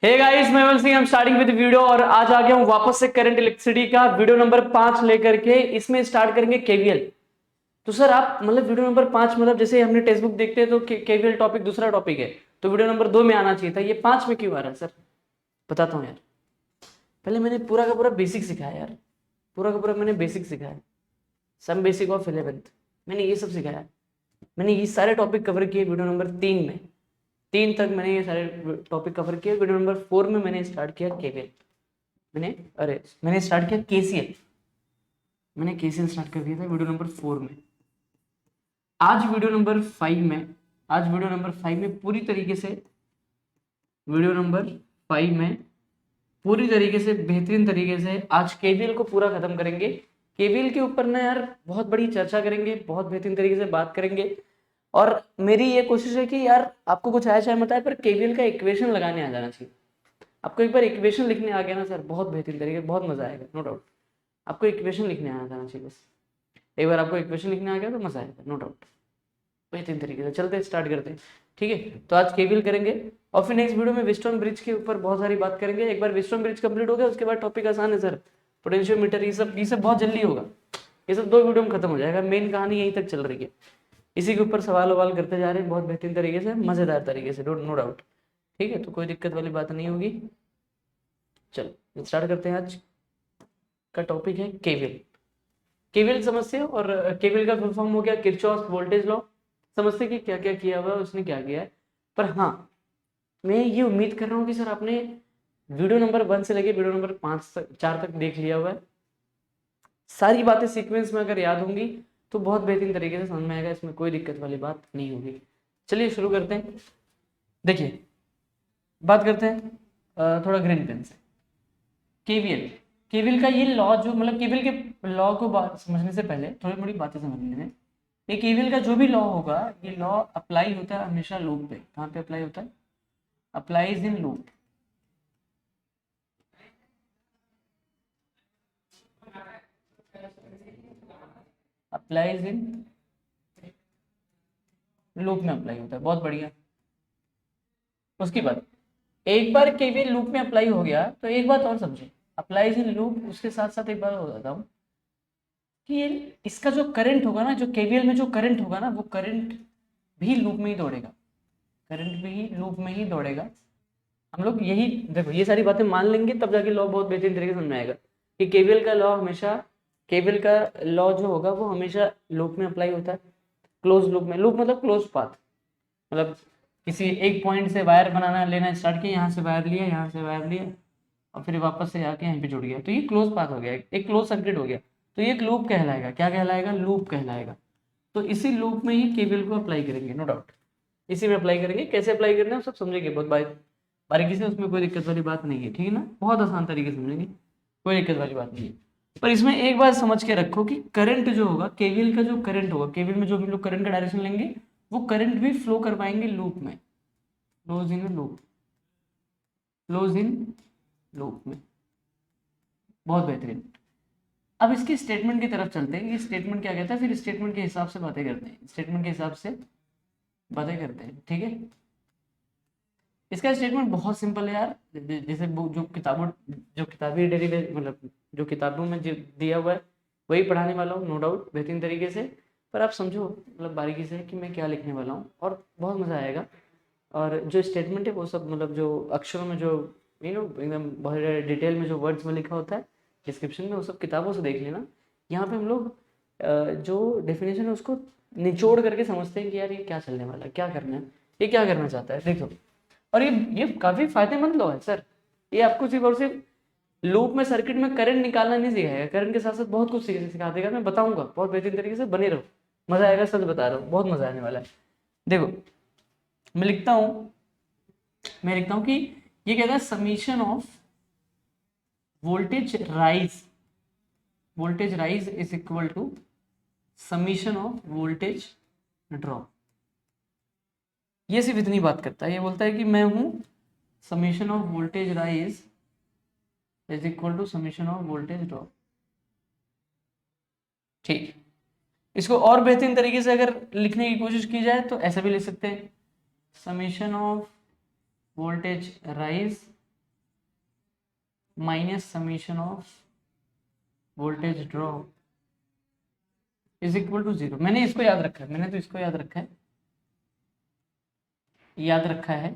हे guys, मैं Vimal Singh. I am starting with video और आज आ गया हूं वापस से करंट इलेक्ट्रिसिटी का वीडियो नंबर 5 लेकर के। इसमें स्टार्ट करेंगे केवीएल। तो सर आप मतलब वीडियो नंबर 5 मतलब जैसे हमने टेक्स्ट बुक देखते हैं तो केवीएल टॉपिक दूसरा टॉपिक है, तो वीडियो नंबर 2 में आना चाहिए था, ये 5 में क्यों आ रहा है सर? बताता हूँ यार। पहले मैंने पूरा का पूरा बेसिक सिखाया यार, पूरा का पूरा मैंने बेसिक सिखाया, सम बेसिक ऑफ 11th, मैंने ये सब सिखाया। मैंने ये सारे टॉपिक कवर किए वीडियो नंबर 3 में। 3 तक मैंने ये सारे टॉपिक कवर किए। वीडियो नंबर 4 में मैंने स्टार्ट किया केवीएल। मैंने स्टार्ट किया केसीएल। मैंने केसीएल स्टार्ट कर दिया था वीडियो नंबर 4 में। आज वीडियो नंबर 5 में आज वीडियो नंबर 5 में पूरी तरीके से वीडियो नंबर 5 में पूरी तरीके से बेहतरीन तरीके से आज केवीएल को पूरा खत्म करेंगे। केवीएल के ऊपर ना यार बहुत बड़ी चर्चा करेंगे, बहुत बेहतरीन तरीके से बात करेंगे। और मेरी ये कोशिश है कि यार आपको कुछ आया चाहे मत आए, पर केवीएल का इक्वेशन लगाने आ जाना चाहिए। आपको एक बार इक्वेशन लिखने आ गया ना सर, बहुत बेहतरीन तरीके, बहुत मजा आएगा, नो डाउट। आपको इक्वेशन लिखने आना जाना चाहिए बस। एक बार आपको इक्वेशन लिखने आ गया तो मजा आएगा, नो डाउट। बेहतरीन तरीके से चलते स्टार्ट करते हैं, ठीक है। तो आज केवीएल करेंगे और फिर नेक्स्ट वीडियो में व्हीटस्टोन ब्रिज के ऊपर बहुत सारी बात करेंगे। एक बार व्हीटस्टोन ब्रिज कंप्लीट हो गया उसके बाद टॉपिक आसान है सर, पोटेंशियोमीटर, ये सब बहुत जल्दी होगा। ये सब 2 वीडियो में खत्म हो जाएगा, मेन कहानी यहीं तक चल रही है। इसी के ऊपर सवाल ववाल करते जा रहे हैं बहुत बेहतरीन तरीके से, मजेदार तरीके से, नो डाउट, ठीक है। तो कोई दिक्कत वाली बात नहीं होगी। चलो स्टार्ट करते हैं। आज का टॉपिक है केवीएल। केवीएल समझते हो, और केवीएल का फुल फॉर्म हो गया किरचॉफ वोल्टेज लॉ। समझते कि क्या क्या किया हुआ है उसने, क्या किया है। पर हाँ, मैं ये उम्मीद कर रहा हूँ कि सर आपने वीडियो नंबर 1 से लेके वीडियो नंबर 5 तक 4 तक देख लिया हुआ है। सारी बातें सीक्वेंस में अगर याद होंगी तो बहुत बेहतरीन तरीके से समझ में आएगा, इसमें कोई दिक्कत वाली बात नहीं होगी। चलिए शुरू करते हैं। देखिए, बात करते हैं थोड़ा ग्रीन पेन से। केवीएल केवीएल का ये लॉ, जो मतलब केवीएल के लॉ को बात समझने से पहले थोड़ी मोड़ी बातें समझ लें। ये केवीएल का जो भी लॉ होगा, ये लॉ अप्लाई होता है हमेशा लूप पे। कहाँ पे अप्लाई होता है? Applies in loop. Applies in loop में अप्लाई होता है, बहुत बढ़िया। उसके बाद एक बार केवीएल लूप में अप्लाई हो गया तो एक बात और समझे, अप्लाइज इन लूप, उसके साथ साथ एक बात हो जाता हूँ कि ये इसका जो करंट होगा ना, जो केवीएल में जो करंट होगा ना, वो करंट भी लूप में ही दौड़ेगा। करंट भी लूप में ही दौड़ेगा। हम लोग यही देखो, ये सारी बातें मान लेंगे तब जाके लॉ बहुत बेहतरीन तरीके से समझ में आएगा कि केवीएल का लॉ हमेशा, केवीएल का लॉ जो होगा वो हमेशा लूप में अप्लाई होता है, क्लोज लूप में। लूप मतलब क्लोज पाथ, मतलब किसी एक पॉइंट से वायर बनाना लेना स्टार्ट किया, यहाँ से वायर लिया, यहाँ से वायर लिया, और फिर वापस से आके यहाँ पे जुड़ गया, तो ये क्लोज पाथ हो गया, एक क्लोज सर्किट हो गया। तो ये एक लूप कहलाएगा। क्या कहलाएगा? लूप कहलाएगा। तो इसी लूप में ही केवीएल को अप्लाई करेंगे, नो डाउट। इसी में अप्लाई करेंगे। कैसे अप्लाई करना है सब समझेंगे बहुत बारीकी से, उसमें कोई दिक्कत वाली बात नहीं है, ठीक है ना। बहुत आसान तरीके से समझेंगे, कोई दिक्कत वाली बात नहीं है। पर इसमें एक बात समझ के रखो कि करंट जो होगा, केवीएल का जो करंट होगा, केवीएल में जो भी लोग करंट का डायरेक्शन लेंगे वो करंट भी फ्लो कर पाएंगे लूप में, close in loop, close in loop में। बहुत बेहतरीन। अब इसके स्टेटमेंट की तरफ चलते हैं। ये स्टेटमेंट क्या कहता है, फिर स्टेटमेंट के हिसाब से बातें करते हैं, स्टेटमेंट के हिसाब से बातें करते हैं, ठीक है। इसका स्टेटमेंट बहुत सिंपल है यार। जैसे जो किताबी डेरिवेशन, मतलब जो किताबों में जो दिया हुआ है वही पढ़ाने वाला हूँ, नो डाउट, बेहतरीन तरीके से। पर आप समझो मतलब बारीकी से कि मैं क्या लिखने वाला हूँ, और बहुत मज़ा आएगा। और जो स्टेटमेंट है वो सब मतलब जो अक्षरों में जो एकदम बहुत डिटेल में जो वर्ड्स में लिखा होता है डिस्क्रिप्शन में, वो सब किताबों से देख लेना। यहाँ पे हम लोग जो डेफिनेशन है उसको निचोड़ करके समझते हैं कि यार ये क्या चलने वाला है, क्या करना है, ये क्या करना चाहता है, देखो। और ये काफ़ी फायदेमंद लॉ है सर। ये आपको सिर्फ और सिर्फ लूप में सर्किट में करंट निकालना नहीं सिखाएगा, करंट के साथ साथ बहुत कुछ सिखा देगा। मैं बताऊंगा बहुत बेहतरीन तरीके से, बने रहो, मजा आएगा, सच बता रहा हूँ, बहुत मजा आने वाला है। देखो, मैं लिखता हूँ कि ये कहता है summation of voltage rise is equal to summation of voltage drop. ये सिर्फ इतनी बात करता है। ये बोलता है कि मैं हूं summation of voltage rise is equal to summation of voltage drop, ठीक। इसको और बेहतरीन तरीके से अगर लिखने की कोशिश की जाए तो ऐसा भी लिख सकते हैं, summation of voltage rise minus summation of voltage drop is equal to 0। मैंने इसको याद रखा है, मैंने तो इसको याद रखा है, याद रखा है।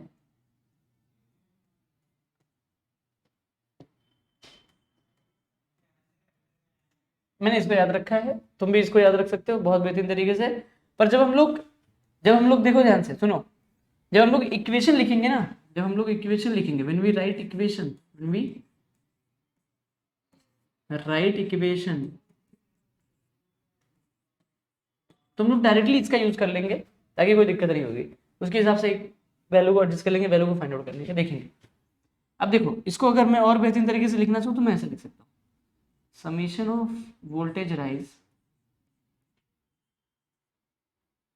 मैंने इसको याद रखा है, तुम भी इसको याद रख सकते हो बहुत बेहतरीन तरीके से। पर जब हम लोग देखो ध्यान से सुनो, जब हम लोग इक्वेशन लिखेंगे ना, जब हम लोग इक्वेशन लिखेंगे, when we write equation, when we write equation, तो हम लोग डायरेक्टली इसका यूज कर लेंगे ताकि कोई दिक्कत नहीं होगी। उसके हिसाब से एक वैल्यू को एडजस्ट कर लेंगे, वैल्यू को फाइंड आउट कर लेंगे, देखेंगे। अब देखो इसको अगर मैं और बेहतरीन तरीके से लिखना चाहूँ तो मैं ऐसे लिख सकता हूँ, समीशन ऑफ वोल्टेज राइज।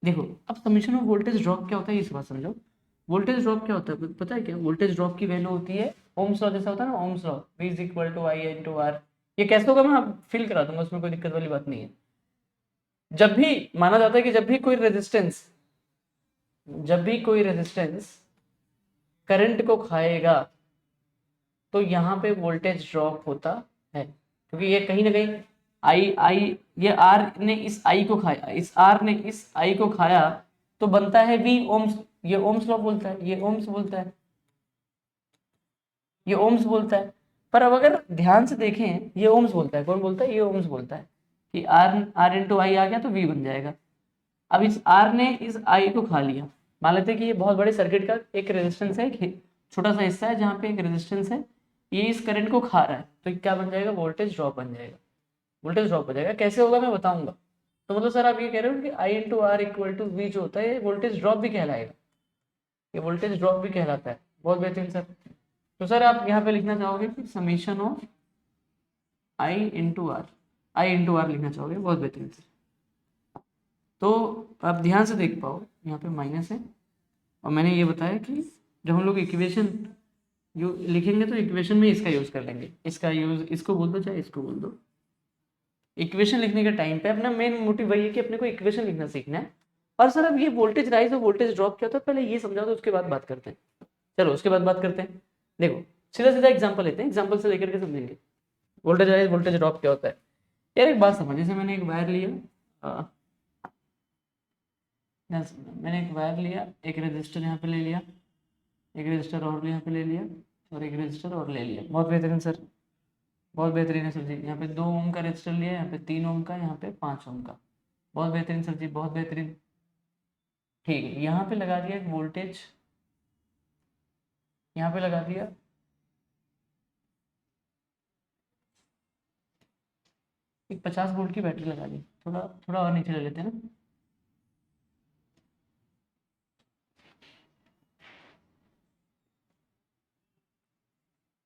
देखो अब समीशन ऑफ वोल्टेज ड्रॉप क्या होता है, इस बात समझो। वोल्टेज ड्रॉप क्या होता है पता है क्या? वोल्टेज ड्रॉप की वैल्यू होती है ओम्स लॉ जैसा होता है ना, ohm's law, V is equal to I into R. ये कैसे होगा मैं फिल करा दूंगा, उसमें कोई दिक्कत वाली बात नहीं है। जब भी माना जाता है कि जब भी कोई रेजिस्टेंस करंट को खाएगा तो यहाँ पे वोल्टेज ड्रॉप होता है, क्योंकि ये कहीं ना कहीं आई आई ये आर ने इस आई को खाया, इस आर ने इस आई को खाया, तो बनता है वी ओम्स। ये ओम्स लॉ बोलता है, ये ओम्स बोलता है, ये ओम्स बोलता है। पर अब अगर ध्यान से देखें, ये ओम्स बोलता है, कौन बोलता है? ये ओम्स बोलता है कि आर आर इंटू आई आ गया तो वी बन जाएगा। अब इस आर ने इस आई को खा लिया, मान लेते हैं कि ये बहुत बड़े सर्किट का एक रेजिस्टेंस है, छोटा सा हिस्सा है जहाँ पे एक रेजिस्टेंस है, ये इस करंट को खा रहा है, तो क्या बन जाएगा? वोल्टेज ड्रॉप बन जाएगा। वोल्टेज ड्रॉप हो जाएगा, कैसे होगा मैं बताऊंगा। तो मतलब सर आप ये कह रहे हो कि I into R equal to V जो होता है, ये वोल्टेज ड्रॉप भी कहलाएगा, ये वोल्टेज ड्रॉप भी कहलाता है। बहुत बेहतरीन सर। तो सर आप यहाँ पे लिखना चाहोगे कि summation of I into R लिखना चाहोगे, बहुत बेहतरीन सर। तो आप ध्यान से देख पाओ, यहाँ पे माइनस है, और मैंने ये बताया कि जब हम लोग इक्वेशन लिखेंगे तो इक्वेशन में इसका यूज कर लेंगे, इसका यूज, इसको बोल दो चाहे इसको बोल दो। इक्वेशन लिखने के टाइम पे अपना मेन मोटिव वही है कि अपने को इक्वेशन लिखना सीखना है। और सर अब ये वोल्टेज राइज और वोल्टेज ड्रॉप क्या होता है, पहले ये समझा दो, उसके बाद बात करते हैं। चलो उसके बाद बात करते हैं। देखो सीधा सीधा एग्जांपल लेते हैं, एग्जांपल से लेकर के समझेंगे वोल्टेज राइज वोल्टेज ड्रॉप क्या होता है। यार एक बात समझ, जैसे मैंने एक वायर लिया, मैंने एक वायर लिया, एक रजिस्टर यहाँ पे ले लिया, एक रजिस्टर और यहाँ पे ले लिया, और एक रजिस्टर और ले लिया। बहुत बेहतरीन सर, बहुत बेहतरीन है सर जी। यहाँ पे 2 ओम का रजिस्टर लिया, यहाँ पे 3 ओम का, यहाँ पे 5 ओम का। बहुत बेहतरीन सर जी, बहुत बेहतरीन। ठीक है, यहाँ पे लगा दिया एक वोल्टेज, यहाँ पे लगा दिया एक 50 वोल्ट की बैटरी लगा दी। थोड़ा थोड़ा और नीचे ले लेते हैं ना,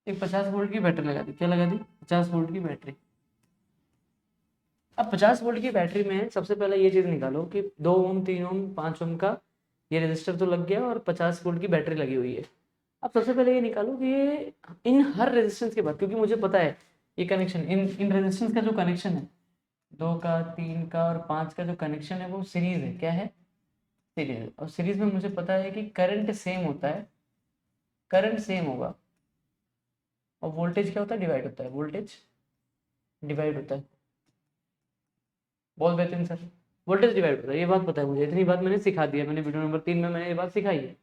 एक 50 वोल्ट की बैटरी लगा दी। क्या लगा दी? 50 वोल्ट की बैटरी। अब 50 वोल्ट की बैटरी में सबसे पहले ये चीज़ निकालो कि 2 ओम 3 ओम 5 ओम का ये रेजिस्टर तो लग गया और 50 वोल्ट की बैटरी लगी हुई है। अब सबसे पहले ये निकालो कि ये इन हर रेजिस्टेंस के बाद, क्योंकि मुझे पता है ये कनेक्शन, इन रेजिस्टेंस का जो कनेक्शन है, 2 का 3 का और 5 का जो कनेक्शन है वो सीरीज है। क्या है? सीरीज है। और सीरीज में मुझे पता है कि करंट सेम होता है, करंट सेम होगा, और वोल्टेज क्या होता है? डिवाइड होता है, वोल्टेज डिवाइड होता है। बहुत बेहतरीन सर, वोल्टेज डिवाइड होता है, ये बात पता है मुझे, इतनी बात मैंने सिखा दिया, मैंने वीडियो नंबर 3 में मैंने ये बात सिखाई है।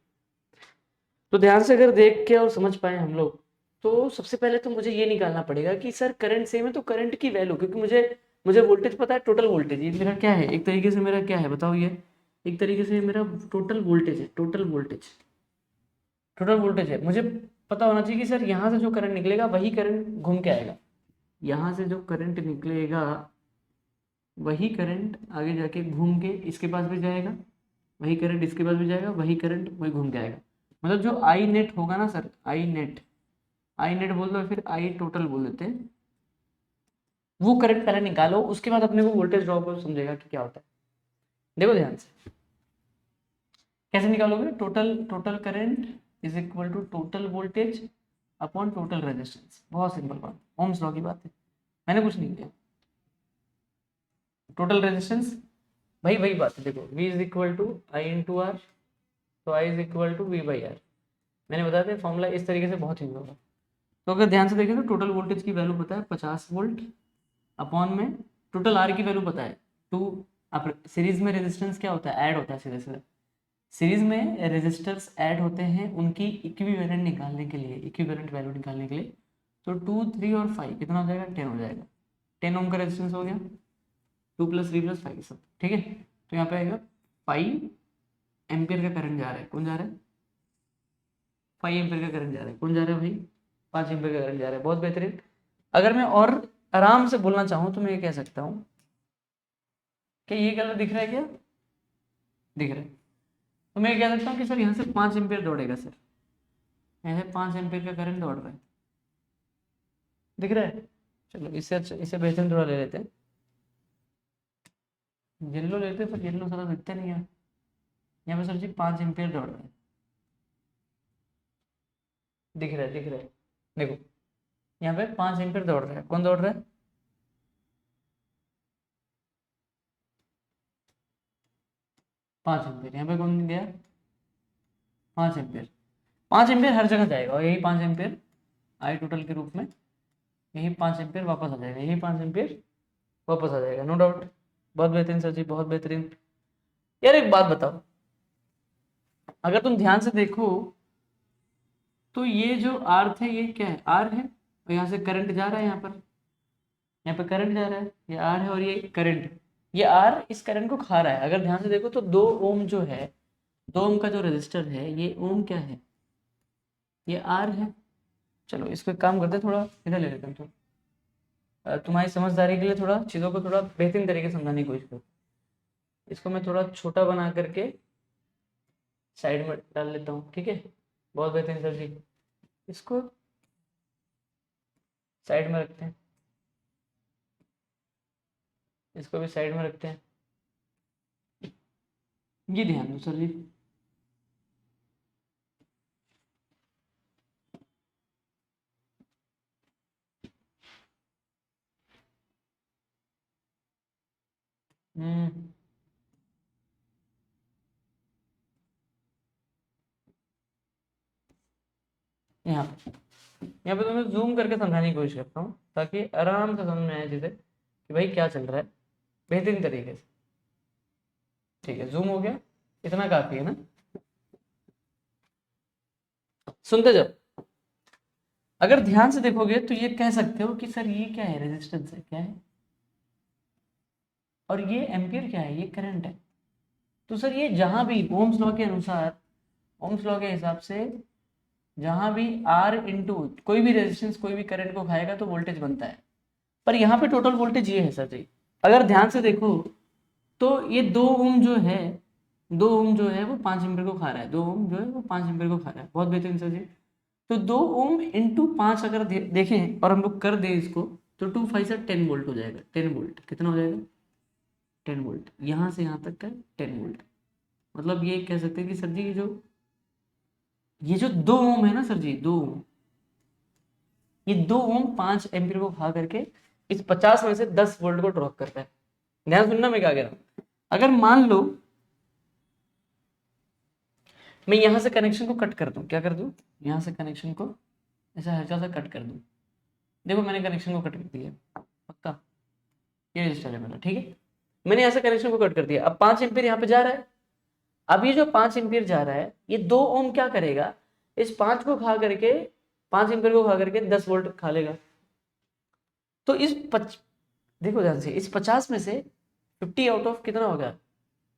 तो ध्यान से अगर देख के और समझ पाए हम लोग, तो सबसे पहले तो मुझे ये निकालना पड़ेगा कि सर करंट सेम है तो करंट की वैल्यू, क्योंकि मुझे मुझे वोल्टेज पता है, टोटल वोल्टेज ये मेरा क्या है, एक तरीके से मेरा क्या है बताओ, ये एक तरीके से मेरा टोटल वोल्टेज है, टोटल वोल्टेज है। मुझे पता होना चाहिए कि सर यहाँ से जो करंट निकलेगा वही करंट घूम के आएगा, यहाँ से जो करंट निकलेगा वही करंट आगे जाके घूम के इसके पास भी जाएगा, वही करंट इसके पास भी जाएगा, वही करंट वही घूम के आएगा। मतलब जो आई नेट होगा ना सर, आई नेट बोल दो, फिर आई टोटल बोल देते हैं, वो करंट पहले निकालो, उसके बाद अपने को वोल्टेज ड्रॉप को समझेगा कि क्या होता है। देखो ध्यान से कैसे निकालोगे, total current is equal to total voltage upon total resistance. बहुत सिंपल बात, ओम्स लॉ की बात है, मैंने कुछ नहीं किया। टोटल रेजिस्टेंस भाई वही बात है, देखो V is equal to I into R, तो I is equal to V by R. मैंने बताया था फॉर्मूला इस तरीके से बहुत यूज होगा। तो अगर ध्यान से देखें तो टोटल वोल्टेज की वैल्यू पता है 50 वोल्ट अपॉन में टोटल आर की वैल्यू पता है 2। अब सीरीज में रेजिस्टेंस क्या होता है, ऐड होता है सीधे सीधे। सीरीज में रेजिस्टर्स ऐड होते हैं उनकी इक्विवेलेंट निकालने के लिए, इक्विवेलेंट वैल्यू निकालने के लिए। तो 2, 3 और 5 कितना हो जाएगा, 10 हो जाएगा। 10 ओम का रेजिस्टेंस हो गया, 2 + 3 + 5 सब ठीक है। तो यहाँ पे आएगा 5 एम्पियर का करंट जा रहा है। कौन जा रहा है, 5 एम्पियर का करंट जा रहा है। कौन जा रहा है भाई, 5 एम्पियर का करंट जा रहा है। बहुत बेहतरीन। अगर मैं और आराम से बोलना चाहूँ तो मैं ये कह सकता हूँ कि ये कलर दिख रहा है क्या, दिख रहा है। तो मैं ये कह सकता हूँ कि सर यहाँ से 5 एम्पियर दौड़ेगा सर, यहाँ से 5 एम्पियर का करंट दौड़ रहा है, दिख रहा है। चलो इससे अच्छा, इससे बेहतर थोड़ा ले लेते हैं, येलो लेते हैं, पर येलो ज़्यादा दिखता नहीं है। यहाँ पे सर जी 5 एम्पियर दौड़ रहा है, दिख रहा है, दिख रहा है। देखो यहाँ पे 5 एम्पियर दौड़ रहा है। कौन दौड़ रहा है, 5 एम्पियर। यहाँ पे कौन गया, 5 एम्पियर। 5 एम्पियर हर जगह जाएगा और यही 5 एम्पियर आई टोटल के रूप में, यही 5 एम्पियर वापस आ जाएगा, यही 5 एम्पियर वापस आ जाएगा, नो डाउट। बहुत बेहतरीन सर जी, बहुत बेहतरीन। यार एक बात बताओ, अगर तुम ध्यान से देखो तो ये जो आर थे ये क्या है, आर है, और यहाँ से करंट जा रहा है, यहाँ पे करंट जा रहा है, ये आर है और ये करंट, ये आर इस करंट को खा रहा है। अगर ध्यान से देखो तो 2 ओम जो है, 2 ओम का जो रजिस्टर है, ये ओम क्या है, ये आर है। चलो इसको एक काम करते हैं, थोड़ा इधर ले लेते हैं। तुम्हारी समझदारी के लिए थोड़ा चीज़ों को थोड़ा बेहतरीन तरीके से समझाने की कोशिश करो। इसको मैं थोड़ा छोटा बना करके साइड में डाल लेता हूँ, ठीक है। बहुत बेहतरीन सर जी। इसको साइड में रखते हैं, इसको भी साइड में रखते हैं। ये ध्यान दो सर जी, हम्म, यहाँ यहाँ पे तो मैं जूम करके समझाने की कोशिश करता हूँ ताकि आराम से समझ में आए चीज़ें कि भाई क्या चल रहा है, बेहतरीन तरीके से। ठीक है, जूम हो गया, इतना काफी है ना। सुनते जाओ। अगर ध्यान से देखोगे तो ये कह सकते हो कि सर ये क्या है, रेजिस्टेंस है, क्या है, और ये एम्पियर क्या है, ये करंट है। तो सर ये जहां भी ओम्स लॉ के अनुसार, ओम्स लॉ के हिसाब से जहां भी आर इंटू कोई भी रेजिस्टेंस कोई भी करंट को खाएगा तो वोल्टेज बनता है। पर यहाँ पे टोटल वोल्टेज ये है सर जी। अगर ध्यान से देखो तो ये 2 ओम जो है, 2 ओम जो है वो 5 एम्पियर को खा रहा है, 2 ओम जो है वो 5 एम्पियर को खा रहा है। बहुत बेहतरीन सर जी। तो 2 ओम इंटू 5 अगर देखें और हम लोग कर दें इसको, तो 2 5 से 10 वोल्ट हो जाएगा। 10 वोल्ट कितना हो जाएगा, 10 वोल्ट, यहाँ से यहाँ तक का 10 वोल्ट। मतलब ये कह सकते हैं कि सर जी ये जो 2 ओम है ना सर जी, 2 ओम, ये 2 ओम 5 एम्पियर को खा करके इस 50 में से 10 वोल्ट को ड्रॉप करता है। ध्यान सुनना मैं क्या कह रहा हूँ। अगर मान लो मैं यहां से कनेक्शन को कट कर दूं, क्या कर दूं, यहां से कनेक्शन को ऐसा हल्का सा कट कर दूं। देखो मैंने कनेक्शन को कट कर दिया, पक्का ये रजिस्टर है मेरा, ठीक है। मैंने यहाँ से कनेक्शन को कट कर दिया। अब 5 एम्पियर यहाँ पे जा रहा है। अब ये जो 5 एम्पियर जा रहा है, ये 2 ओम क्या करेगा, इस 5 को खा करके, 5 एम्पियर को खा करके 10 वोल्ट खा लेगा। तो देखो ध्यान से, इस 50 में से 50 आउट ऑफ कितना होगा,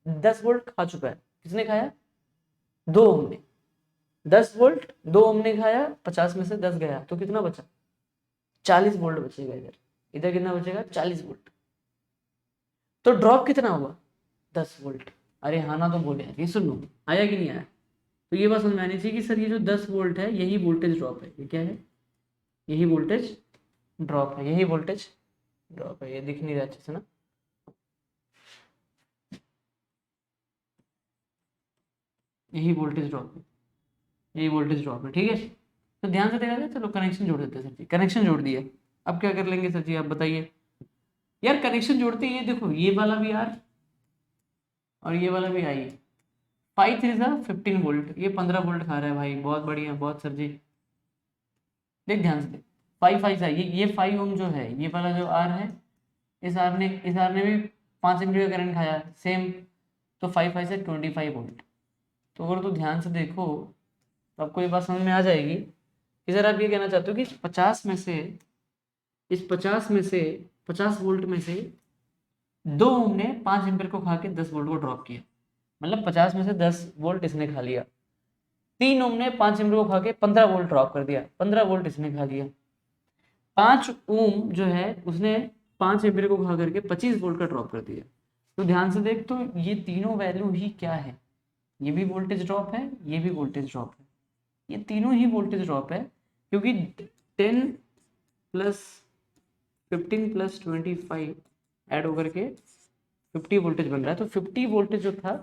10 वोल्ट खा चुका है। किसने खाया, 2 ओम ने। 10 वोल्ट 2 ओम ने खाया, 50 में से 10 गया तो कितना बचा, 40 वोल्ट बचेगा। इधर इधर कितना बचेगा, 40 वोल्ट। तो ड्रॉप कितना हुआ, 10 वोल्ट। अरे हाँ ना तो बोले यार, ये सुन लो, आया कि नहीं आया। तो ये बात समझ में आनी चाहिए कि सर ये जो 10 वोल्ट है यही वोल्टेज ड्रॉप है। ये क्या है, यही वोल्टेज ड्रॉप है, यही वोल्टेज ड्रॉप है। ये दिख नहीं रहा अच्छे से ना, यही वोल्टेज ड्रॉप है, यही वोल्टेज ड्रॉप है, ठीक है। तो ध्यान से देखा जाए, चलो कनेक्शन जोड़ देते हैं सर जी। कनेक्शन जोड़ दिए, अब क्या कर लेंगे सर जी, आप बताइए। यार कनेक्शन जोड़ते ही ये देखो, ये वाला भी आर और ये वाला भी आई, 5 3 15 वोल्ट, ये 15 वोल्ट खा रहा है भाई। बहुत बढ़िया, बहुत सर जी। देख ध्यान से देख, 5 है, ये 5 ओम जो है, ये वाला जो आर है, इस आर ने भी 5 एम्पीयर का करंट खाया सेम, तो 5 से 25 वोल्ट। तो अगर तू ध्यान से देखो तो आपको ये बात समझ में आ जाएगी कि सर आप ये कहना चाहते हो कि इस 50 में से 50 वोल्ट में से 2 ओम ने 5 एम्पीयर को खा के 10 वोल्ट को ड्रॉप किया, मतलब 50 में से 10 वोल्ट इसने खा लिया। 3 ओम ने 5 एम्पीयर को खा के 15 वोल्ट ड्रॉप कर दिया, 15 वोल्ट इसने खा लिया। 5 ओम जो है उसने 5 एम्पीयर को खा करके 25 वोल्ट का ड्रॉप कर दिया। तो ध्यान से देख, तो ये तीनों वैल्यू ही क्या है, ये भी वोल्टेज ड्रॉप है, ये भी वोल्टेज ड्रॉप है, ये तीनों ही वोल्टेज ड्रॉप है, क्योंकि 10 प्लस 15 प्लस 25 ऐड होकर के 50 वोल्टेज बन रहा है। तो 50 वोल्टेज जो था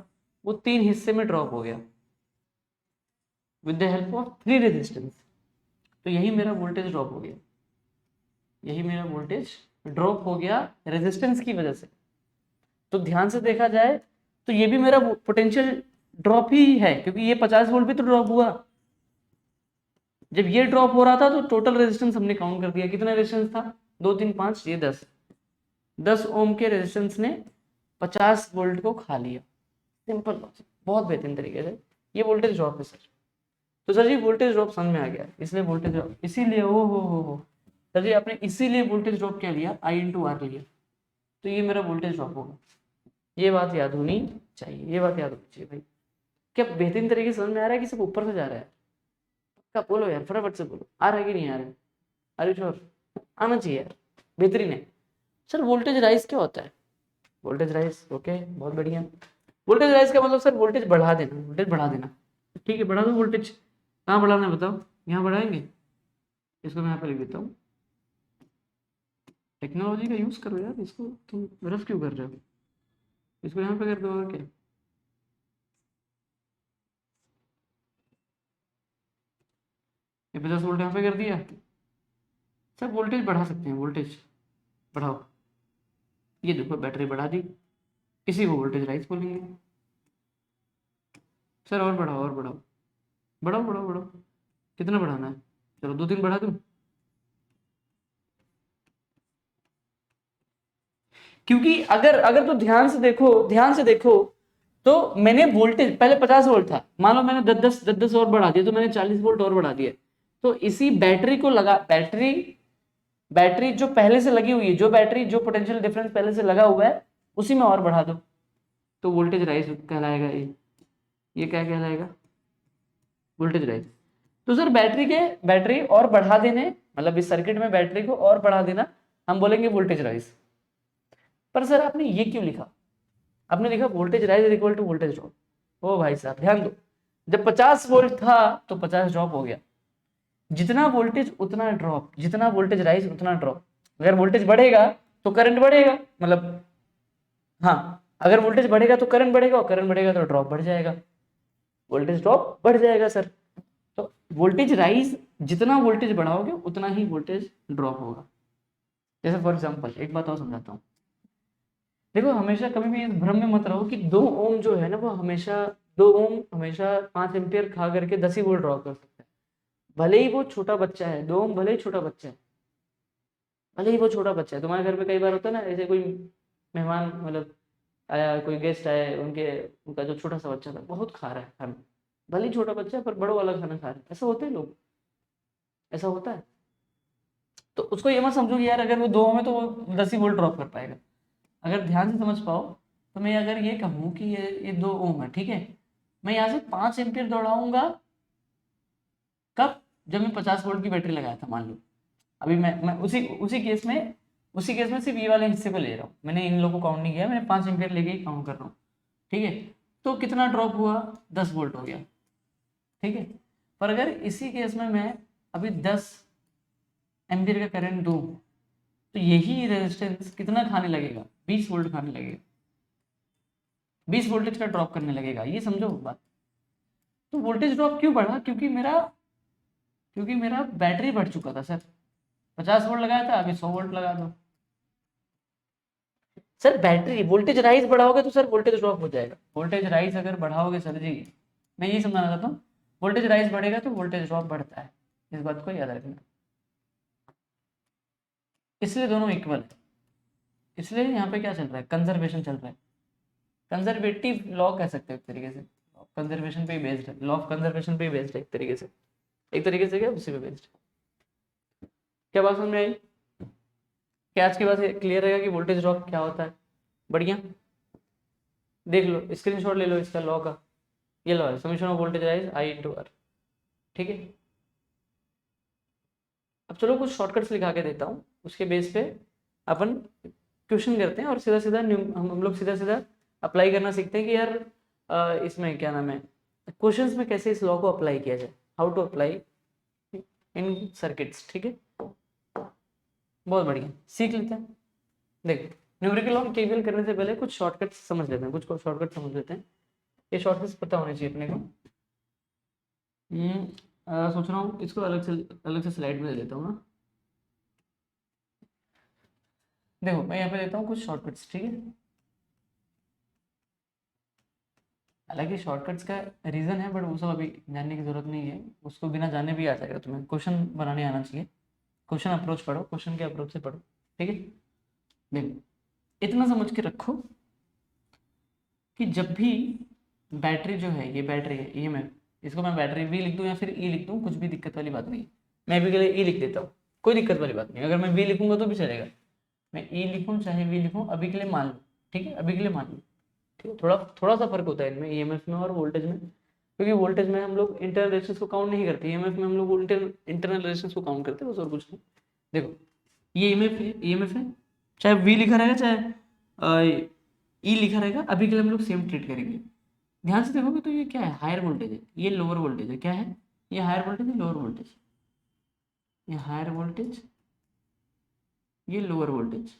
वो 3 हिस्से में ड्रॉप हो गया with the help of 3 resistance. तो यही मेरा वोल्टेज ड्रॉप हो गया, यही मेरा वोल्टेज ड्रॉप हो गया रेजिस्टेंस की वजह से। तो ध्यान से देखा जाए तो ये भी मेरा पोटेंशियल ड्रॉप ही है, क्योंकि ये 50 वोल्ट भी तो ड्रॉप हुआ। जब ये ड्रॉप हो रहा था तो टोटल रेजिस्टेंस हमने काउंट कर दिया, कितना रेजिस्टेंस था, 2 3 5, ये 10 ओम के रेजिस्टेंस ने 50 वोल्ट को खा लिया। सिंपल लॉजिक, बहुत बेहतरीन तरीके से ये वोल्टेज ड्रॉप है सर। तो सर जी वोल्टेज ड्रॉप समझ में आ गया, इसलिए वोल्टेज ड्रॉप, इसीलिए हो सर जी आपने इसीलिए वोल्टेज ड्रॉप क्या लिया, I इंटू आर लिया, तो ये मेरा वोल्टेज ड्रॉप होगा। ये बात याद होनी चाहिए, ये बात याद होनी चाहिए भाई। क्या बेहतरीन तरीके से समझ में आ रहा है कि सब ऊपर से जा रहा है? क्या बोलो यार, फटाफट से बोलो, आ रहा है कि नहीं आ रहा है? अरे श्योर, आना चाहिए यार, बेहतरीन है। सर वोल्टेज राइज क्या होता है? वोल्टेज राइज, ओके बहुत बढ़िया। वोल्टेज राइज का मतलब सर वोल्टेज बढ़ा देना, वोल्टेज बढ़ा देना। ठीक है, बढ़ा दो वोल्टेज, कहाँ बढ़ाना है बताओ? यहाँ बढ़ाएंगे, इसको मैं यहाँ पे लिख देता हूँ। टेक्नोलॉजी का यूज करो यार, इसको तुम रफ क्यों कर रहे हो? इसको यहाँ पे कर दो और क्या। ये 50 वोल्ट यहाँ पे कर दिया। सर वोल्टेज बढ़ा सकते हैं, वोल्टेज बढ़ाओ। ये देखो बैटरी बढ़ा दी, इसी को वोल्टेज राइज बोलेंगे। सर और बढ़ाओ, और बढ़ाओ, बढ़ाओ बढ़ाओ बढ़ाओ, कितना बढ़ाना है? चलो 2 3 बढ़ा दूं। क्योंकि अगर अगर तो ध्यान से देखो, ध्यान से देखो, तो मैंने वोल्टेज पहले 50 वोल्ट था, मान लो मैंने 10 और बढ़ा दिया, तो मैंने 40 वोल्ट और बढ़ा दिए। तो इसी बैटरी को लगा, बैटरी जो पहले से लगी हुई है, जो बैटरी जो पोटेंशियल डिफरेंस पहले से लगा हुआ है उसी में और बढ़ा दो, तो वोल्टेज राइज कहलाएगा। ये क्या कहलाएगा? Voltage rise. तो सर बैटरी और बढ़ा देने, मतलब इस सर्किट में बैटरी को और बढ़ा देना, हम बोलेंगे वोल्टेज राइज। पर सर आपने ये क्यों लिखा? आपने लिखा voltage rise equal to voltage drop. ओ भाई साहब ध्यान दो, जब 50 वोल्ट था तो 50 ड्रॉप हो गया, जितना वोल्टेज उतना ड्रॉप, जितना वोल्टेज राइज उतना ड्रॉप। अगर वोल्टेज बढ़ेगा तो करंट बढ़ेगा, मतलब हाँ, अगर वोल्टेज बढ़ेगा तो करंट बढ़ेगा, और करंट बढ़ेगा तो ड्रॉप बढ़ जाएगा, वोल्टेज ड्रॉप बढ़ जाएगा सर। तो वोल्टेज राइज, जितना वोल्टेज बढ़ाओगे उतना ही वोल्टेज ड्रॉप होगा। जैसे फॉर एग्जांपल एक बात और समझाता हूँ, देखो हमेशा कभी भी इस भ्रम में मत रहो कि 2 ओम जो है ना वो हमेशा 2 ओम हमेशा 5 एम्पियर खा करके 10 ही वोल्ट ड्रॉप कर सकता है। भले ही वो छोटा बच्चा है, 2 ओम भले ही छोटा बच्चा है, भले ही वो छोटा बच्चा है। तुम्हारे घर पे कई बार होता है ना, ऐसे कोई मेहमान मतलब आया, कोई गेस्ट आए, उनका जो छोटा सा बच्चा था बहुत खा रहा है खाना, भले ही छोटा बच्चा है पर बड़ों वाला खाना खा रहा है, ऐसा होते हैं लोग, ऐसा होता है। तो उसको ये मत समझो कि यार अगर वो 2 में तो वो 10 ही वोल्ट ड्रॉप कर पाएगा। अगर ध्यान से समझ पाओ तो मैं अगर ये कहूँ कि ये 2 ओम है, ठीक है, मैं यहाँ से 5 एम्पियर दौड़ाऊंगा, कब? जब मैं 50 वोल्ट की बैटरी लगाया था मान लो। अभी मैं उसी केस में सिर्फ ये वाले हिस्से को ले रहा हूँ, मैंने इन लोगों को काउंट नहीं किया, मैंने 5 एम्पियर लेके ही काउंट कर रहा हूँ, ठीक है। तो कितना ड्रॉप हुआ? 10 वोल्ट हो गया, ठीक है। पर अगर इसी केस में मैं अभी 10 एम्पियर का करंट दूं तो यही रेजिस्टेंस कितना खाने लगेगा? 20 वोल्ट खाने लगेगा, 20 वोल्टेज का ड्रॉप करने लगेगा, ये समझो बात। तो वोल्टेज ड्रॉप क्यों बढ़ा? क्योंकि मेरा बैटरी बढ़ चुका था सर, 50 वोल्ट लगाया था, अभी 100 वोल्ट लगा दो। सर बैटरी वोल्टेज राइज बढ़ाओगे तो सर वोल्टेज ड्रॉप हो जाएगा। वोल्टेज राइज अगर बढ़ाओगे सर जी, मैं यही समझाना चाहता हूँ, वोल्टेज राइज बढ़ेगा तो वोल्टेज ड्रॉप बढ़ता है, इस बात को याद रखना। इसलिए दोनों इक्वल है, इसलिए यहाँ पे क्या चल रहा है, कंजर्वेशन चल रहा है। कंजर्वेटिव लॉ कह सकते हो एक तरीके से, कंजर्वेशन पे ही बेस्ड है, लॉ ऑफ कंजर्वेशन पे ही बेस्ड है एक तरीके से, एक तरीके से क्या उसी पे बेस्ड है। क्या बात समझ में आई? क्या आज की बात क्लियर रहेगा कि वोल्टेज ड्रॉप क्या होता है? बढ़िया, देख लो, स्क्रीनशॉट ले लो इसका लॉ का, ये लॉ है, summation of voltage rise I into R. ठीक है, अब चलो कुछ शॉर्टकट्स लिखा के देता हूँ, उसके बेस पे अपन क्वेश्चन करते हैं और सीधा सीधा हम लोग सीधा सीधा अप्लाई करना सीखते हैं कि यार इसमें क्या नाम है, क्वेश्चंस में कैसे इस लॉ को अप्लाई किया जाए, how to apply in circuits. ठीक है, बहुत बढ़िया, सीख लेते हैं। देखो, न्यूमेरिकल लॉ केवीएल करने से पहले कुछ शॉर्टकट्स समझ लेते हैं, कुछ शॉर्टकट समझ लेते हैं, ये शॉर्टकट्स पता होने चाहिए अपने को। सोच रहा हूँ इसको अलग से स्लाइड में दे देता हूँ ना। देखो मैं यहाँ पे देता हूँ कुछ शॉर्टकट्स, ठीक है। हालांकि शॉर्टकट्स का रीज़न है, बट वो सब अभी जानने की ज़रूरत नहीं है, उसको बिना जाने भी आ जाएगा तुम्हें, क्वेश्चन बनाने आना चाहिए, क्वेश्चन अप्रोच पढ़ो, क्वेश्चन के अप्रोच से पढ़ो। ठीक है, देखो इतना समझ के रखो कि जब भी बैटरी जो है, ये बैटरी है EMF, इसको मैं बैटरी V लिख दूँ या फिर E लिख दूँ, कुछ भी दिक्कत वाली बात नहीं है। मैं अभी के लिए E लिख देता हूँ, कोई दिक्कत वाली बात नहीं, अगर मैं V लिखूंगा तो भी चलेगा, मैं E लिखूँ चाहे V लिखूँ, अभी के लिए मान लो। ठीक है, अभी के लिए मान लो। ठीक है, थोड़ा थोड़ा सा फर्क होता है इनमें, EMF में और वोल्टेज में, क्योंकि वोल्टेज में हम लोग इंटरनल रेजिस्टेंस को काउंट नहीं करते, EMF में हम लोग इंटरनल रेजिस्टेंस को काउंट करते हैं, बस और कुछ नहीं। देखो ये EMF है, चाहे V लिखा रहेगा चाहे E लिखा रहेगा, अभी के लिए हम लोग सेम ट्रीट करेंगे। ध्यान से देखोगे तो ये क्या है, हायर वोल्टेज है, ये लोअर वोल्टेज है, क्या है, ये हायर वोल्टेज है, लोअर वोल्टेज, ये हायर वोल्टेज, ये लोअर वोल्टेज।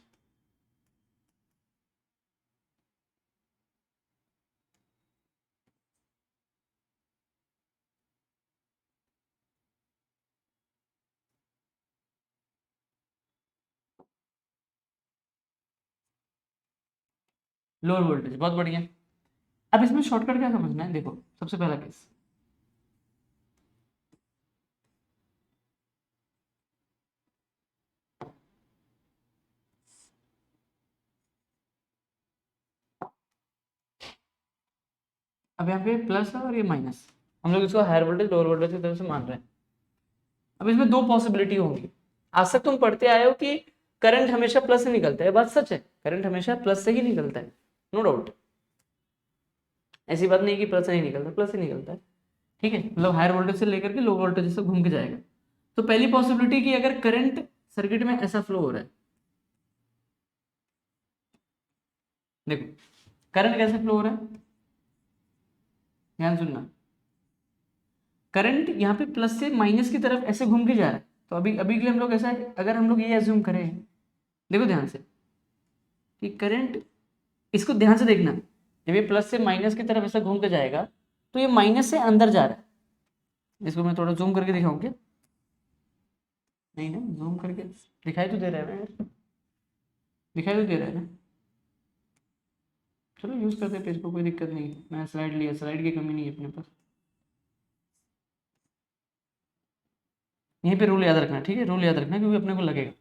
लोअर वोल्टेज, बहुत बढ़िया। अब इसमें शॉर्टकट क्या समझना है, देखो सबसे पहला केस, अब यहाँ पे प्लस है और ये माइनस, हम लोग इसको हायर वोल्टेज लोअर वोल्टेज की तरफ से मान रहे हैं। अब इसमें दो पॉसिबिलिटी होंगी, आज तक तुम पढ़ते आए हो कि करंट हमेशा प्लस से निकलता है, बात सच है, करंट हमेशा प्लस से ही निकलता है, नो डाउट, ऐसी बात नहीं कि प्लस से नहीं निकलता, प्लस से निकलता है। ठीक है, मतलब हायर वोल्टेज से लेकर के लो वोल्टेज से घूम के जाएगा। तो पहली पॉसिबिलिटी कि अगर करंट सर्किट में ऐसा फ्लो हो रहा है, देखो करंट कैसे फ्लो हो रहा है, ध्यान सुनना, करंट यहाँ पे प्लस से माइनस की तरफ ऐसे घूम के जा रहा है, तो अभी अभी के लिए हम लोग ऐसा, अगर हम लोग ये एज्यूम करें, देखो ध्यान से, कि करंट, इसको ध्यान से देखना, जब ये प्लस से माइनस की तरफ ऐसा घूम के जाएगा तो ये माइनस से अंदर जा रहा है, इसको मैं थोड़ा जूम करके दिखाऊं क्या, नहीं ना, जूम करके दिखाई तो दे रहा है ना यार, दिखाई तो दे रहा है ना, चलो यूज करते हैं पेज को, कोई दिक्कत नहीं है, मैं स्लाइड लिया, स्लाइड की कमी नहीं है अपने पास। यहीं पे रूल याद रखना, ठीक है, रूल याद रखना, क्योंकि अपने को लगेगा,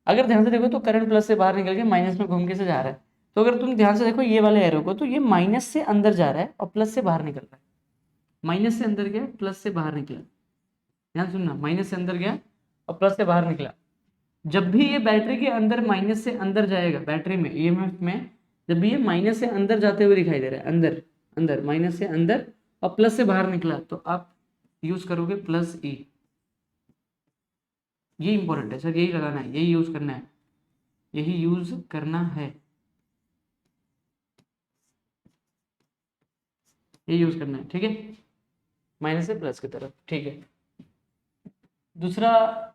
अगर ध्यान से देखो तो करंट प्लस से बाहर निकल के माइनस में घूम के से जा रहा है, तो अगर तुम ध्यान से देखो ये वाले एरो को, तो ये माइनस से अंदर जा रहा है और प्लस से बाहर निकल रहा है, माइनस से अंदर गया प्लस से बाहर निकला, ध्यान सुनना, माइनस से अंदर गया और प्लस से बाहर निकला। जब भी ये बैटरी के अंदर माइनस से अंदर जाएगा, बैटरी में EMF में, जब भी ये माइनस से अंदर जाते हुए दिखाई दे रहा है, अंदर अंदर माइनस से अंदर और प्लस से बाहर निकला, तो आप यूज करोगे +E, ये इंपॉर्टेंट है सर, यही लगाना है, यही यूज करना है, यही यूज करना है, ये यूज करना है, ठीक है, माइनस से प्लस की तरफ। ठीक है, दूसरा,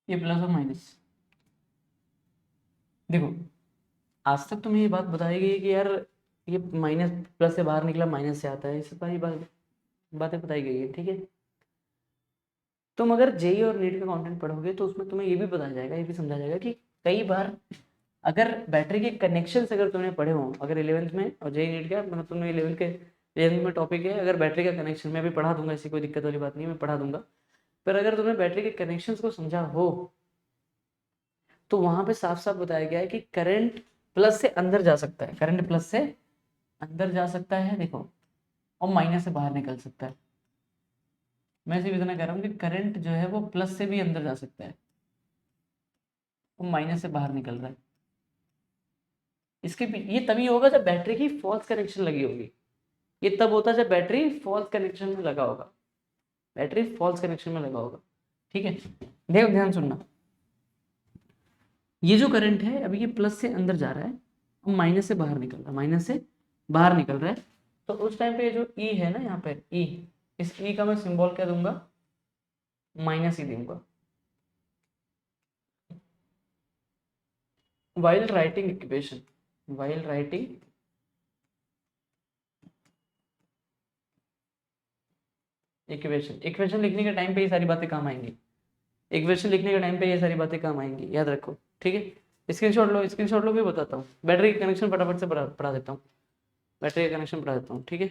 ये प्लस और माइनस, देखो आज तक तुम्हें ये बात बताई गई कि यार ये माइनस प्लस से बाहर निकला माइनस से आता है, इस सारी बातें बताई गई है, ठीक है। तुम अगर जेई और नीट का कंटेंट पढ़ोगे तो उसमें तुम्हें ये भी बताया जाएगा, ये भी समझा जाएगा कि कई बार अगर बैटरी के कनेक्शन अगर तुमने पढ़े हो, अगर 11th में और जेई नीट का मतलब तुमने 11th में टॉपिक है, अगर बैटरी का कनेक्शन मैं भी पढ़ा दूंगा, ऐसी कोई दिक्कत वाली बात नहीं, मैं पढ़ा दूंगा। पर अगर तुमने बैटरी के कनेक्शंस को समझा हो तो वहां पे साफ साफ बताया गया है कि करंट प्लस से अंदर जा सकता है, करंट प्लस से अंदर जा सकता है देखो, और माइनस से बाहर निकल सकता है। मैं सिर्फ इतना कह रहा हूँ कि करंट जो है वो प्लस से भी अंदर जा सकता है, वो माइनस से बाहर निकल रहा है। इसके भी ये तभी होगा जब बैटरी की फॉल्स कनेक्शन लगी होगी। ये तब होता है जब बैटरी फॉल्स कनेक्शन में लगा होगा, बैटरी फॉल्स कनेक्शन में लगा होगा। ठीक है, देखो ध्यान सुनना, ये जो करंट है अभी ये प्लस से अंदर जा रहा है, माइनस से बाहर निकल रहा है, माइनस से बाहर निकल रहा है। तो उस टाइम पे जो ई है ना, यहाँ पे ई, इस ई का मैं सिंबल क्या दूंगा, माइनस ही दूंगा। while writing equation, while writing equation लिखने के टाइम पे ये सारी बातें काम आएंगी, इक्वेशन लिखने के टाइम पे ये सारी बातें काम आएंगी, याद रखो। ठीक है, स्क्रीनशॉट लो, भी बताता हूँ। बैटरी का कनेक्शन फटाफट से पढ़ा देता हूँ, बैटरी का कनेक्शन पढ़ा देता हूँ। ठीक है,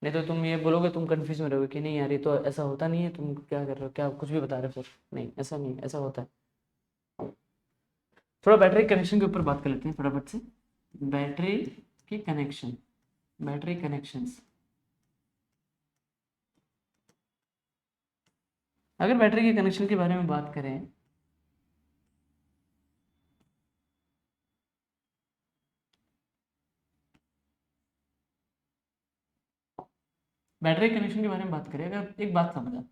नहीं तो तुम ये बोलोगे, तुम कंफ्यूज में रहोगे कि नहीं यार ये तो ऐसा होता नहीं है, तुम क्या कर रहे हो, क्या कुछ भी बता रहे हो। फिर नहीं, ऐसा नहीं, ऐसा होता है। थोड़ा बैटरी कनेक्शन के ऊपर बात कर लेते हैं फटाफट से। बैटरी की कनेक्शन, बैटरी कनेक्शंस, अगर बैटरी के कनेक्शन के बारे में बात करें, बैटरी कनेक्शन के बारे में बात करें, अगर एक बात समझा,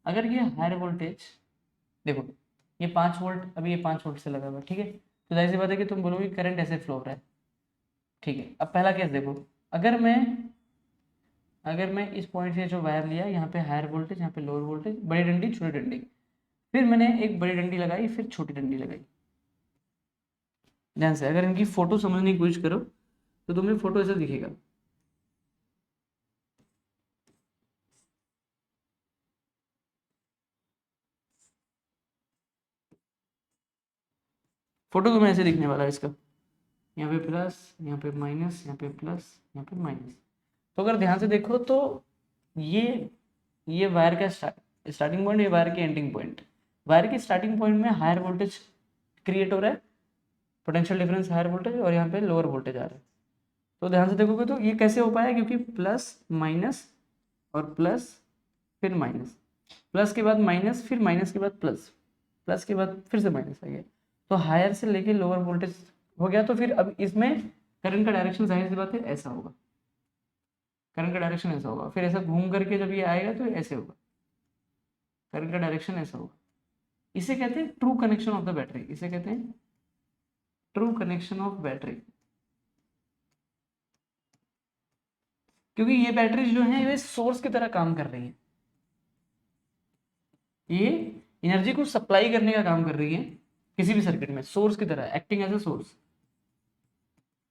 अगर ये हायर वोल्टेज देखो, ये 5 वोल्ट, अभी ये 5 वोल्ट से लगा हुआ है। ठीक है, तो जाहिर सी बात है कि तुम बोलोगे करंट ऐसे फ्लो हो रहा है। ठीक है, अब पहला केस देखो, अगर मैं इस पॉइंट से जो वायर लिया, यहाँ पे हायर वोल्टेज, यहाँ पे लोअर वोल्टेज, बड़ी डंडी छोटी डंडी, फिर मैंने एक बड़ी डंडी लगाई, फिर छोटी डंडी लगाई। ध्यान से अगर इनकी फोटो समझने की कोशिश करो तो तुम्हें फोटो ऐसा दिखेगा। फोटो तुम्हें ऐसे दिखने वाला है इसका, यहाँ पे प्लस, यहाँ पे माइनस, यहाँ पे प्लस, यहाँ पे माइनस। तो अगर ध्यान से देखो तो ये वायर का स्टार्टिंग पॉइंट, ये वायर की एंडिंग पॉइंट, वायर की स्टार्टिंग पॉइंट में हायर वोल्टेज क्रिएट हो रहा है, पोटेंशियल डिफरेंस हायर वोल्टेज, और यहाँ पे लोअर वोल्टेज आ रहा है। तो ध्यान से देखोगे तो ये कैसे हो पाया, क्योंकि प्लस माइनस और प्लस फिर माइनस, प्लस के बाद माइनस, फिर माइनस के बाद प्लस, प्लस के बाद फिर से माइनस आ गया, तो हायर से लेके लोअर वोल्टेज हो गया। तो फिर अब इसमें करंट का डायरेक्शन जाहिर सी बात है ऐसा होगा, करंट का डायरेक्शन ऐसा होगा, फिर ऐसा घूम करके जब ये आएगा तो ऐसे होगा, करंट का डायरेक्शन ऐसा होगा। इसे कहते हैं true connection of the battery, इसे कहते हैं ट्रू कनेक्शन ऑफ बैटरी। क्योंकि ये बैटरी जो है ये सोर्स की तरह काम कर रही है, ये एनर्जी को सप्लाई करने का काम कर रही है किसी भी सर्किट में, सोर्स की तरह, acting as a source.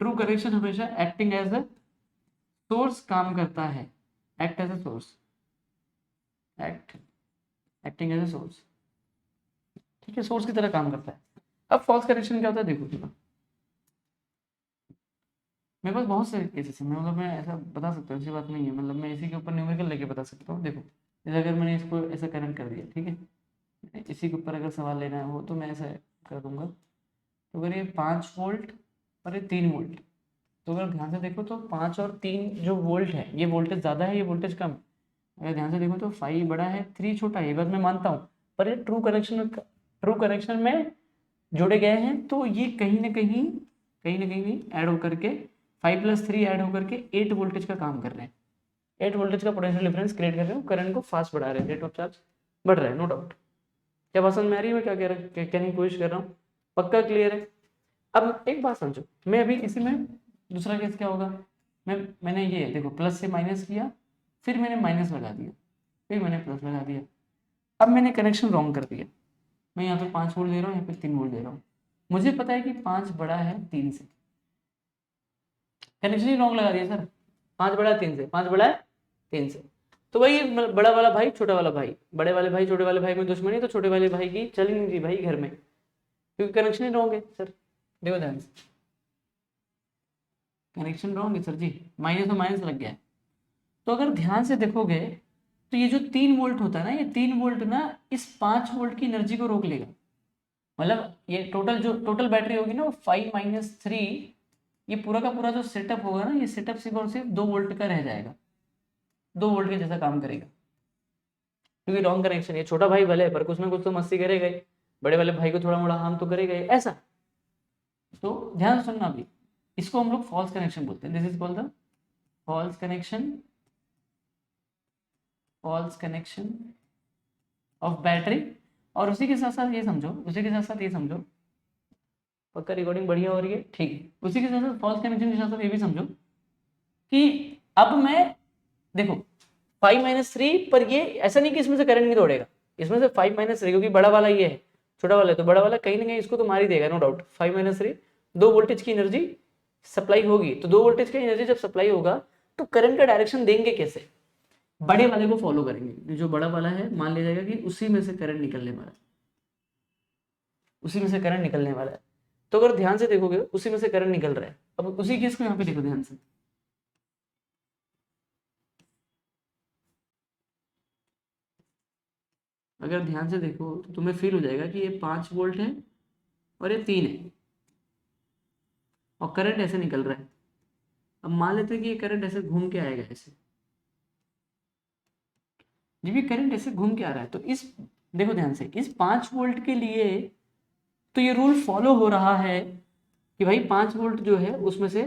True connection हमेशा एक्टिंग एज अ सोर्स काम करता है, act as a source, acting as a source. ठीक है, सोर्स की तरह काम करता है। अब फॉल्स कनेक्शन क्या होता है देखो, थोड़ा मेरे पास बहुत सारे केसेस हैं, मैं ऐसा बता सकता हूँ, ऐसी बात नहीं है, मतलब मैं इसी के ऊपर न्यूमेरिकल लेके बता सकता हूँ। देखो जैसे अगर मैंने इसको ऐसा कनेक्ट कर दिया, ठीक है, इसी के ऊपर अगर सवाल लेना है हो तो मैं ऐसा कर दूंगा। तो अगर ये 5 वोल्ट और ये 3 वोल्ट, तो अगर ध्यान से देखो तो 5 और 3 जो वोल्ट है, ये वोल्टेज ज़्यादा है, ये वोल्टेज कम है। अगर ध्यान से देखो तो 5 बड़ा है, 3 छोटा है, ये बात मैं मानता हूँ, पर ये ट्रू कनेक्शन में जोड़े गए हैं, तो ये कहीं ना कहीं भी ऐड होकर के 5 + 3 ऐड होकर के 8 वोल्टेज का काम कर रहे हैं, 8 वोल्टेज का पोटेंशियल डिफरेंस क्रिएट कर रहे हो, करंट को फास्ट बढ़ा रहे हैं, रेट ऑफ चार्ज बढ़ रहा है, नो डाउट। क्या बात समझ में आ रही है मैं क्या कह रहा कहने की कोशिश कर रहा हूँ, पक्का क्लियर है। अब एक बात समझो, मैं अभी इसी में दूसरा केस क्या होगा, मैंने ये देखो प्लस से माइनस किया, फिर मैंने माइनस लगा दिया, फिर मैंने प्लस लगा दिया, अब मैंने कनेक्शन रॉन्ग कर दिया। मैं यहाँ पे 5 वोल्ट दे रहा हूँ, यहाँ पे 3 वोल्ट दे रहा हूँ, मुझे पता है कि 5 बड़ा है 3 से, कनेक्शन ही रॉन्ग लगा दिया सर। 5 बड़ा है 3 से, 5 बड़ा है 3 से, तो भाई बड़ा वाला भाई छोटा वाला भाई, बड़े वाले भाई छोटे वाले भाई में दुश्मनी, तो छोटे वाले भाई की चली नहीं थी भाई घर में, क्योंकि कनेक्शन ही रॉन्ग है सर। देखो ध्यान से, कनेक्शन रॉन्ग है सर जी, माइनस तो माइनस लग गया है। तो अगर ध्यान से देखोगे तो ये जो 3 वोल्ट होता है ना, ये 3 वोल्ट ना इस 5 वोल्ट की एनर्जी को रोक लेगा। मतलब ये टोटल जो टोटल बैटरी होगी ना वो 5 - 3, ये पूरा का पूरा जो सेटअप होगा ना, ये सेटअप सिर्फ और सिर्फ 2 वोल्ट का रह जाएगा, 2 वोल्ट के जैसा काम करेगा। क्योंकि रॉन्ग कनेक्शन, ये छोटा भाई भले पर कुछ ना कुछ तो मस्ती करेगा ही, बड़े वाले भाई को थोड़ा मोड़ा हार्म तो करेगा ही ऐसा। तो ध्यान से सुनना अभी, इसको हम लोग फॉल्स कनेक्शन बोलते हैं। This is called the false connection, false connection of battery. और उसी के साथ साथ ये समझो, उसी के साथ साथ ये समझो, पक्का रिकॉर्डिंग बढ़िया हो रही है, ठीक है। उसी के साथ साथ फॉल्स कनेक्शन के साथ साथ ये भी समझो कि अब मैं देखो 5 - 3 पर ये ऐसा नहीं कि इसमें से करंट नहीं दौड़ेगा, इसमें से 5 - 3, क्योंकि बड़ा वाला ये है, छोटा वाला है, तो बड़ा वाला कहीं ना कहीं इसको तो मार ही देगा, नो डाउट। 5 - 3 2 वोल्टेज की एनर्जी सप्लाई होगी, तो 2 वोल्टेज की एनर्जी जब सप्लाई होगा तो करंट का डायरेक्शन देंगे कैसे? बड़े वाले को फॉलो करेंगे। जो बड़ा वाला है मान लिया जाएगा कि उसी में से करंट निकलने वाला है, उसी में से करंट निकलने वाला है। तो अगर ध्यान से देखोगे उसी में से करंट निकल रहा है। अब उसी केस को यहाँ पे देखो ध्यान से, अगर ध्यान से देखो तो तुम्हें फील हो जाएगा कि ये 5 वोल्ट है और ये 3 है और करंट ऐसे निकल रहा है। अब मान लेते हैं कि ये करंट ऐसे घूम के आएगा, ऐसे जब ये करंट ऐसे घूम के आ रहा है तो इस देखो ध्यान से, इस 5 वोल्ट के लिए तो ये रूल फॉलो हो रहा है कि भाई 5 वोल्ट जो है उसमें से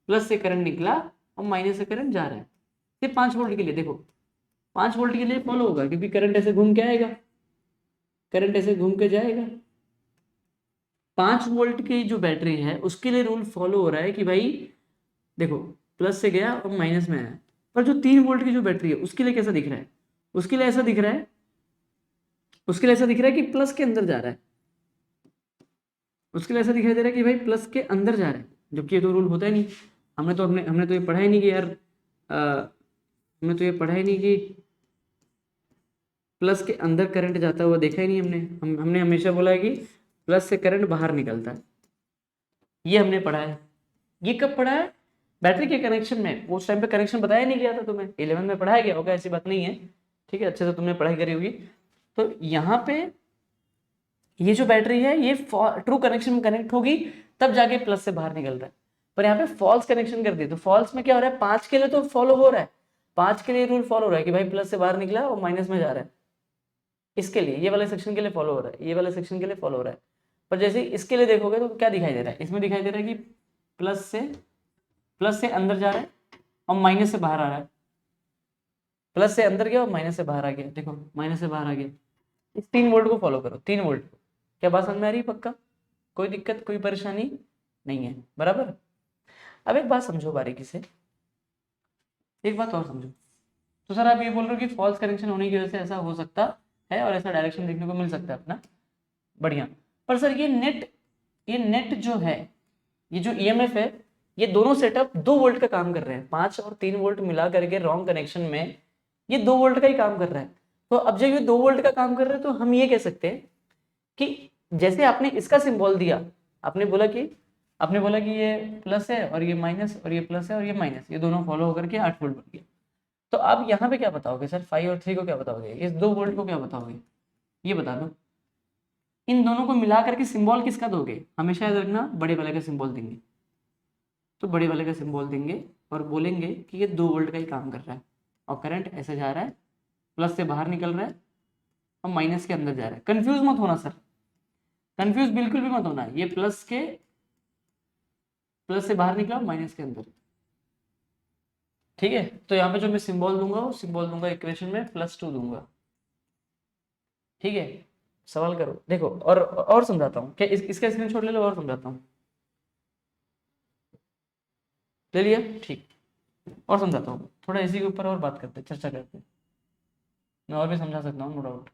प्लस से करंट निकला और माइनस से करंट जा रहा है। ये 5 वोल्ट के लिए देखो, 5 वोल्ट के लिए फॉलो होगा क्योंकि करंट ऐसे घूम के आएगा, करंट ऐसे घूम के जाएगा। 5 वोल्ट की जो बैटरी है उसके लिए रूल फॉलो हो रहा है कि भाई देखो प्लस से गया और माइनस में आया। पर जो 3 वोल्ट की जो बैटरी है उसके लिए कैसा दिख रहा है? उसके लिए ऐसा दिख रहा है, उसके लिए ऐसा दिख रहा है कि प्लस के अंदर जा रहा है, उसके लिए ऐसा दिखाई दे रहा है कि भाई प्लस के अंदर जा रहा है, जबकि ये तो रूल होता ही नहीं। हमने तो ये पढ़ा ही नहीं कि यार हमने तो ये पढ़ा ही नहीं कि प्लस के अंदर करंट जाता हुआ देखा ही नहीं हमने। हमने हमेशा बोला है कि प्लस से करंट बाहर निकलता है, ये हमने पढ़ा है। ये कब पढ़ा है? बैटरी के कनेक्शन में। उस टाइम पे कनेक्शन बताया नहीं गया था तुम्हें, 11 में पढ़ाया गया होगा, ऐसी बात नहीं है, ठीक है, अच्छे से तुमने पढ़ाई करी होगी। तो यहाँ पे ये जो बैटरी है ये ट्रू कनेक्शन में कनेक्ट होगी तब जाके प्लस से बाहर निकल रहा है। पर यहाँ पे फॉल्स कनेक्शन कर दिया, तो फॉल्स में क्या हो रहा है? 5 के लिए तो फॉलो हो रहा है, 5 के लिए रूल फॉलो हो रहा है कि भाई प्लस से बाहर निकला और माइनस में जा रहा है, इसके लिए ये वाले सेक्शन के लिए फॉलो हो रहा है, ये वाले सेक्शन के लिए फॉलो हो रहा है। पर जैसे इसके लिए देखोगे तो क्या दिखाई दे रहा है? इसमें दिखाई दे रहा है कि प्लस से अंदर जा रहा है और माइनस से बाहर आ रहा है, प्लस से अंदर गया और माइनस से बाहर आ गया। देखो माइनस से बाहर आ गया। इस 3 वोल्ट को फॉलो करो, 3 वोल्ट को। क्या बात समझ में आ रही है? पक्का कोई दिक्कत कोई परेशानी नहीं है, बराबर। अब एक बात समझो बारीकी से, एक बात और समझो। तो सर आप ये बोल रहे हो कि फॉल्स कनेक्शन होने की वजह से ऐसा हो सकता है और ऐसा डायरेक्शन देखने को मिल सकता है अपना, बढ़िया। पर सर ये नेट जो है, ये जो ईएमएफ है, ये दोनों सेटअप 2 वोल्ट का काम कर रहे हैं। 5 और 3 वोल्ट मिला करके रॉन्ग कनेक्शन में ये 2 वोल्ट का ही काम कर रहा है। तो अब जब ये 2 वोल्ट का काम कर रहा है तो हम ये कह सकते हैं कि जैसे आपने इसका सिंबल दिया, आपने बोला कि ये प्लस है और ये माइनस, और ये प्लस है और ये माइनस, ये दोनों फॉलो होकर के 8 वोल्ट बन गया। तो आप यहाँ पे क्या बताओगे सर? 5 और 3 को क्या बताओगे? इस 2 वोल्ट को क्या बताओगे? ये बता दो। इन दोनों को मिला करके सिंबल किसका दोगे? हमेशा याद रखना बड़े वाले का सिंबल देंगे। तो बड़े वाले का सिंबल देंगे और बोलेंगे कि ये 2 वोल्ट का ही काम कर रहा है और करंट ऐसे जा रहा है, प्लस से बाहर निकल रहा है और माइनस के अंदर जा रहा है। कंफ्यूज मत होना सर, कंफ्यूज बिल्कुल भी मत होना। ये प्लस से बाहर निकला माइनस के अंदर, ठीक है। तो यहाँ पे जो मैं सिंबल दूंगा वो सिंबल दूंगा इक्वेशन में +2 दूंगा, ठीक है। सवाल करो, देखो और समझाता हूँ। क्या इसका स्क्रीनशॉट ले लो और समझाता हूँ। ले लिया? ठीक। और समझाता हूँ, थोड़ा इसी के ऊपर और बात करते, चर्चा करते। मैं और भी समझा सकता हूँ, नो डाउट।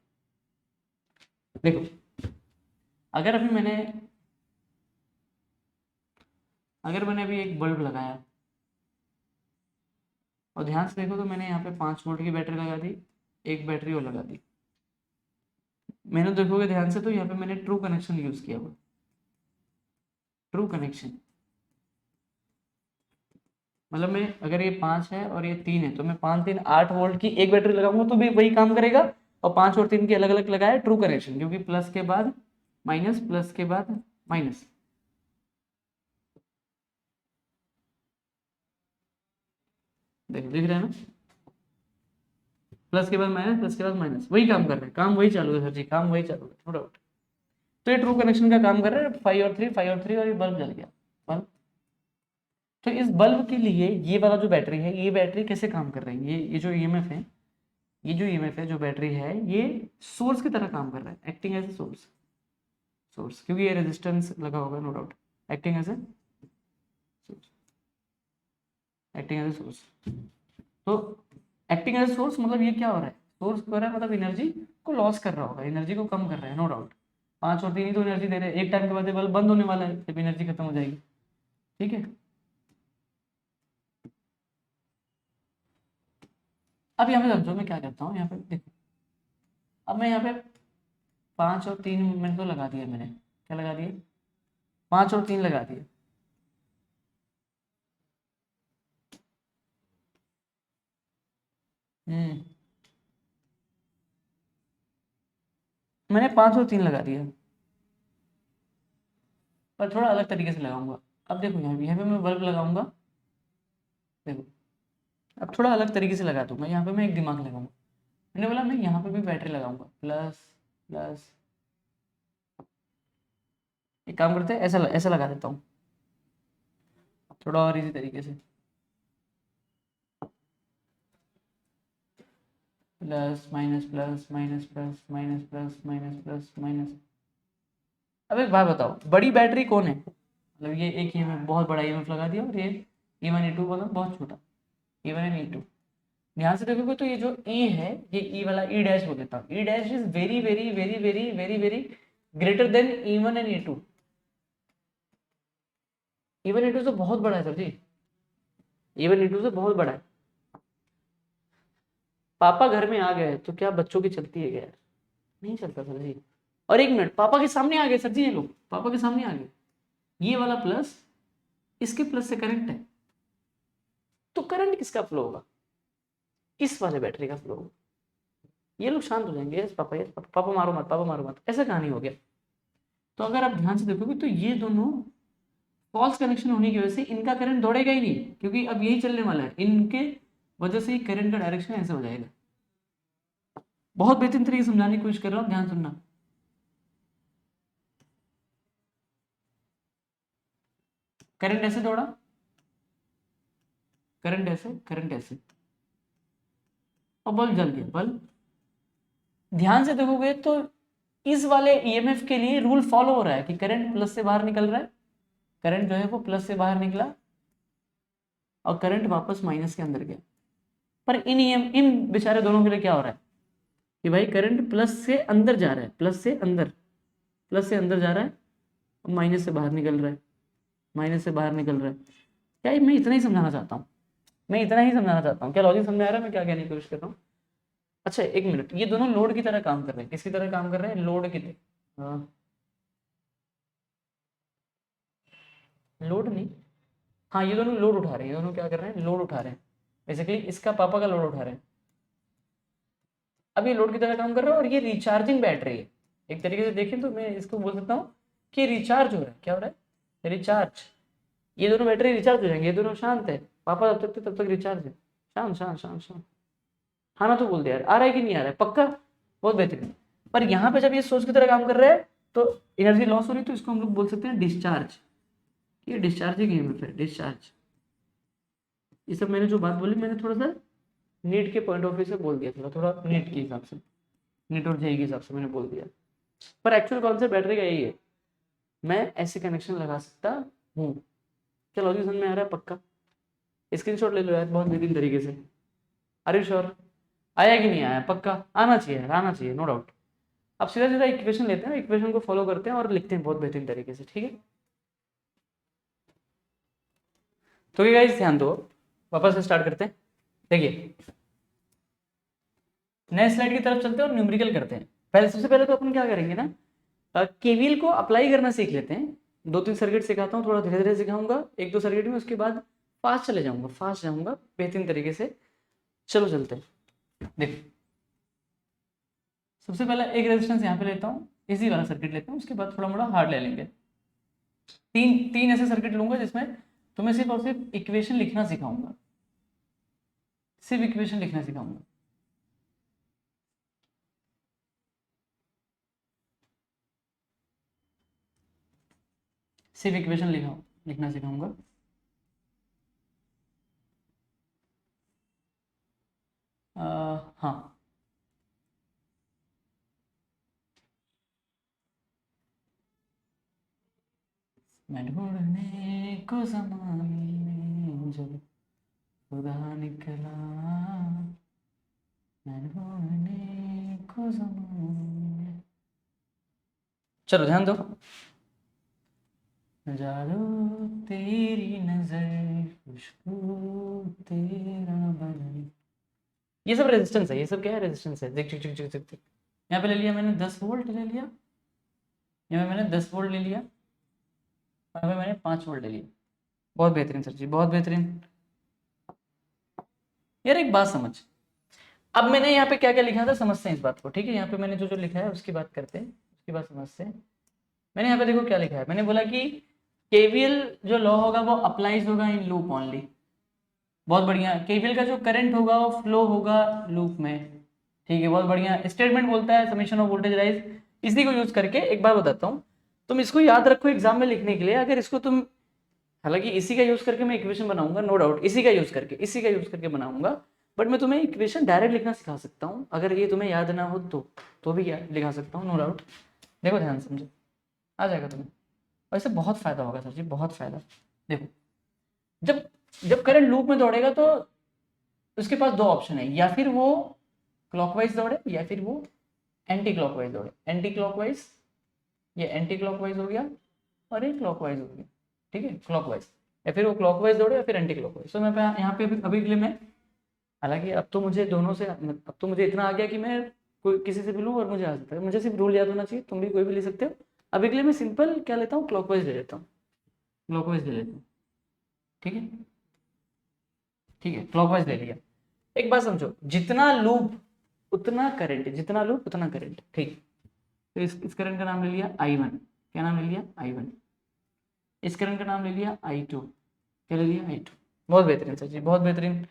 देखो अगर मैंने अभी एक बल्ब लगाया और ध्यान से देखो तो मैंने यहाँ पे 5 वोल्ट की बैटरी लगा दी, एक बैटरी और लगा दी। मैंने देखोगे ध्यान से तो यहाँ पे मैंने ट्रू कनेक्शन यूज किया हुआ। True connection. मतलब मैं अगर ये 5 है और ये 3 है तो मैं 5 3 8 वोल्ट की एक बैटरी लगाऊंगा तो भी वही काम करेगा, और 5 और 3 की अलग अलग लगाया, ट्रू कनेक्शन, क्योंकि प्लस के बाद माइनस, प्लस के बाद माइनस। देखो दिख रहा है ना, प्लस के बाद माइनस, प्लस के बाद माइनस, वही काम कर रहे हैं, काम वही चालू है सर जी, काम वही चालू है, नो डाउट। तो ये ट्रू कनेक्शन का काम कर रहा है, 5 और 3, 5 और 3, और ये बल्ब जल गया बल्ब। तो इस बल्ब के लिए ये वाला जो बैटरी है, ये बैटरी कैसे काम कर रही है, ये जो ईएमएफ है, ये जो ईएमएफ है, जो बैटरी है, ये सोर्स की तरह काम कर रहा है, acting as a source, source, क्योंकि ये रेजिस्टेंस लगा होगा, no doubt, acting as a source, acting as a source. तो एक्टिंग एज ए सोर्स मतलब ये क्या हो रहा है, सोर्स हो रहा है, मतलब एनर्जी को लॉस कर रहा होगा, एनर्जी को कम कर रहा है, नो डाउट। 5 और 3 ही तो एनर्जी दे रहे हैं, एक टाइम के बाद ये बल्ब बंद होने वाला है जब एनर्जी खत्म हो जाएगी, ठीक है। अब यहाँ पे समझो मैं क्या करता हूँ, यहाँ पे देखो, अब मैं यहाँ पे 5 और 3 मैंने तो लगा दिया, मैंने क्या लगा दिया, 5 और 3 लगा दिए। हम्म, मैंने 5 और 3 लगा दिया, पर थोड़ा अलग तरीके से लगाऊंगा। अब देखो यहाँ पे मैं बल्ब लगाऊंगा, देखो अब थोड़ा अलग तरीके से लगा दूंगा, यहाँ पे मैं एक दिमाग लगाऊंगा, मैंने बोला मैं यहाँ पे भी बैटरी लगाऊंगा, प्लस प्लस, एक काम करते हैं, ऐसा ऐसा लगा देता हूँ, थोड़ा और इसी तरीके से, plus minus plus minus plus minus plus minus plus minus. अब एक बात बताओ, बड़ी बैटरी कौन है, मतलब ये एक ईएमएफ, बहुत बड़ा ईएमएफ लगा दिया, और ये E1 E2 वाला बहुत छोटा, E1 एंड E2। ध्यान से देखोगे तो ये जो E है, ये E वाला E डैश बोल देता हूँ, E dash is very very very very very very greater than E1 and E2। E1 E2 से बहुत बड़ा है सर जी, E1 E2 से बहुत बड़ा है। पापा घर में आ गए तो क्या बच्चों की चलती है क्या यार, नहीं चलता सर जी। और एक मिनट, पापा के सामने आ गए सर जी, ये लोग पापा के सामने आ गए, ये वाला प्लस इसके प्लस से करंट है, तो करंट किसका फ्लो होगा, इस वाले बैटरी का फ्लो होगा। ये लोग शांत हो जाएंगे, यस पापा, यस पापा, पापा मारो मत, पापा मारो मत, ऐसा कहानी हो गया। तो अगर आप ध्यान से देखोगे तो ये दोनों फॉल्स कनेक्शन होने की वजह से इनका करंट दौड़ेगा ही नहीं, क्योंकि अब यही चलने वाला है, इनके वजह से ही करंट का डायरेक्शन ऐसे हो जाएगा। बहुत बेहतरीन तरीके से समझाने की कोशिश कर रहा हूँ, ध्यान सुनना। करंट ऐसे दौड़ा, करंट ऐसे, करंट ऐसे, और बल्ब जल गया, बल्ब। ध्यान से देखोगे तो इस वाले ईएमएफ के लिए रूल फॉलो हो रहा है कि करंट प्लस से बाहर निकल रहा है, करंट जो है वो प्लस से बाहर निकला, और करंट वापस माइनस के अंदर गया। पर इन बेचारे दोनों के लिए क्या हो रहा है कि भाई करंट प्लस से अंदर जा रहा है, प्लस से अंदर, प्लस से अंदर जा रहा है, और माइनस से बाहर निकल रहा है, माइनस से बाहर निकल रहा है। क्या मैं इतना ही समझाना चाहता हूँ, मैं इतना ही समझाना चाहता हूँ, क्या लॉजिक समझ आ रहा है मैं क्या कहने की कोशिश कर रहा हूँ। अच्छा एक मिनट, ये दोनों लोड की तरह काम कर रहे हैं, किसकी तरह काम कर रहे हैं, लोड की तरह। हाँ, लोड नहीं, हाँ ये दोनों लोड उठा रहे हैं, ये दोनों क्या कर रहे हैं, लोड उठा रहे हैं, बेसिकली इसका पापा का लोड उठा रहे हैं। अब ये लोड की तरह काम कर रहा है, और ये रिचार्जिंग बैटरी है, एक तरीके से देखें तो मैं इसको बोल सकता हूँ कि रिचार्ज हो रहा है, क्या हो रहा है, रिचार्ज। ये दोनों बैटरी रिचार्ज हो जाएंगे, ये दोनों शांत है, पापा जब तक थे तब तक रिचार्ज है, शांत शांत शांत शांत। हाँ ना, तो बोल दे यार, आ रहा है कि नहीं आ रहा है, पक्का, बहुत बेहतरीन। पर यहाँ पे जब ये सोर्स की तरह काम कर रहा है तो एनर्जी लॉस हो रही है, तो इसको हम लोग बोल सकते हैं डिस्चार्ज, ये डिस्चार्जिंग ईएमएफ है, डिस्चार्ज। ये सब मैंने जो बात बोली, मैंने थोड़ा सा नीट के पॉइंट ऑफ व्यू से बोल दिया, थोड़ा थोड़ा नीट के हिसाब से, नीट और जेई के हिसाब से मैंने बोल दिया, पर एक्चुअल कॉन्सेप्ट बैटरी का यही है, मैं ऐसे कनेक्शन लगा सकता हूँ। क्या लॉजिक समझ में आ रहा है, पक्का स्क्रीनशॉट ले लो यार, बहुत बेहतरीन तरीके से। आर यू श्योर, आया कि नहीं आया, पक्का आना चाहिए यार, आना चाहिए, नो डाउट। अब सीधा सीधा इक्वेशन लेते हैं, इक्वेशन को फॉलो करते हैं और लिखते हैं बहुत बेहतरीन तरीके से, ठीक है। तो ये गाइस ध्यान दो, वापस से स्टार्ट करते हैं। देखिए नए स्लाइड की तरफ चलते हैं और न्यूमेरिकल करते हैं। पहले सबसे पहले तो अपन क्या करेंगे ना, केवीएल को अप्लाई करना सीख लेते हैं, 2-3 सर्किट सिखाता हूँ, थोड़ा धीरे धीरे सिखाऊंगा, 1-2 सर्किट में, उसके बाद फास्ट चले जाऊंगा, फास्ट जाऊंगा बेहतरीन तरीके से। चलो चलते हैं। देखो सबसे पहले एक रेजिस्टेंस यहाँ पे लेता हूँ, इजी वाला सर्किट लेता हूँ, उसके बाद थोड़ा मोड़ा हार्ड ले लेंगे। तीन तीन ऐसे सर्किट लूंगा जिसमें तुम्हें सिर्फ और सिर्फ इक्वेशन लिखना सिखाऊंगा, सिर्फ इक्वेशन लिखना सिखाऊंगा। सिर्फ इक्वेशन लिखना सिखाऊंगा। हाँ, मैं ढूंढने को ज़माने में जब खुदा निकला, मैं ढूंढने को ज़माने में। चलो ध्यान दो। जादू तेरी नजर, खुशबू तेरा बदन, ये सब रेजिस्टेंस है, ये सब क्या है, रेजिस्टेंस है। देख देख देख देख देख, यहाँ पे ले लिया मैंने 10 वोल्ट ले लिया, यहाँ पे मैंने 10 वोल्ट ले लिया, यहाँ पे मैंने 5 वोल्ट ले लिया। बहुत बेहतरीन सर जी, बहुत बेहतरीन। यार एक बात समझ, अब मैंने यहाँ पे क्या क्या लिखा था समझते हैं इस बात को, ठीक है। यहाँ पे मैंने जो जो लिखा है उसकी बात करते हैं, उसकी बात समझते हैं। मैंने यहाँ पे देखो क्या लिखा है, मैंने बोला कि केवीएल जो लॉ होगा वो अप्लाइज होगा इन लूप ओनली। बहुत बढ़िया। केवीएल का जो करंट होगा वो फ्लो होगा लूप में, ठीक है, बहुत बढ़िया। स्टेटमेंट बोलता है समेशन ऑफ वोल्टेज राइज, इसी को यूज करके एक बार बताता हूँ, तुम इसको याद रखो एग्जाम में लिखने के लिए। अगर इसको तुम, हालांकि इसी का यूज करके मैं इक्वेशन बनाऊंगा, नो डाउट, इसी का यूज करके बनाऊंगा, बट मैं तुम्हें इक्वेशन डायरेक्ट लिखना सिखा सकता हूँ। अगर ये तुम्हें याद ना हो तो भी लिखा सकता हूँ, नो डाउट। देखो ध्यान समझो, आ जाएगा तुम्हें, वैसे बहुत फायदा होगा सर जी, बहुत फायदा। देखो जब जब करंट लूप में दौड़ेगा तो उसके पास दो ऑप्शन है, या फिर वो क्लॉकवाइज दौड़े या फिर वो एंटी क्लॉकवाइज दौड़े। एंटी क्लॉकवाइज, ये एंटी क्लॉकवाइज हो गया और ये क्लॉकवाइज हो गया, ठीक है, क्लॉकवाइज, या फिर वो क्लॉकवाइज दौड़े या फिर एंटी क्लॉकवाइज। तो मैं यहाँ पे अभी के लिए मैं, हालांकि अब तो मुझे दोनों से, अब तो मुझे इतना आ गया कि मैं कोई किसी से भी लूँ और मुझे आ सकता है, मुझे सिर्फ रूल याद होना चाहिए, तुम भी कोई भी ले सकते हो। अभी के लिए मैं सिंपल क्या लेता हूँ, क्लॉकवाइज ले लेता हूँ, क्लॉकवाइज ले लेता हूँ, ठीक है, ठीक है, क्लॉकवाइज ले लिया। एक बात समझो, जितना लूप उतना करंट, जितना लूप उतना करंट, ठीक। तो इस करंट का नाम ले लिया I1, क्या नाम ले लिया I1। इस करंट का नाम ले लिया I2, क्या ले लिया I2। बहुत बेहतरीन सर जी, बहुत बेहतरीन।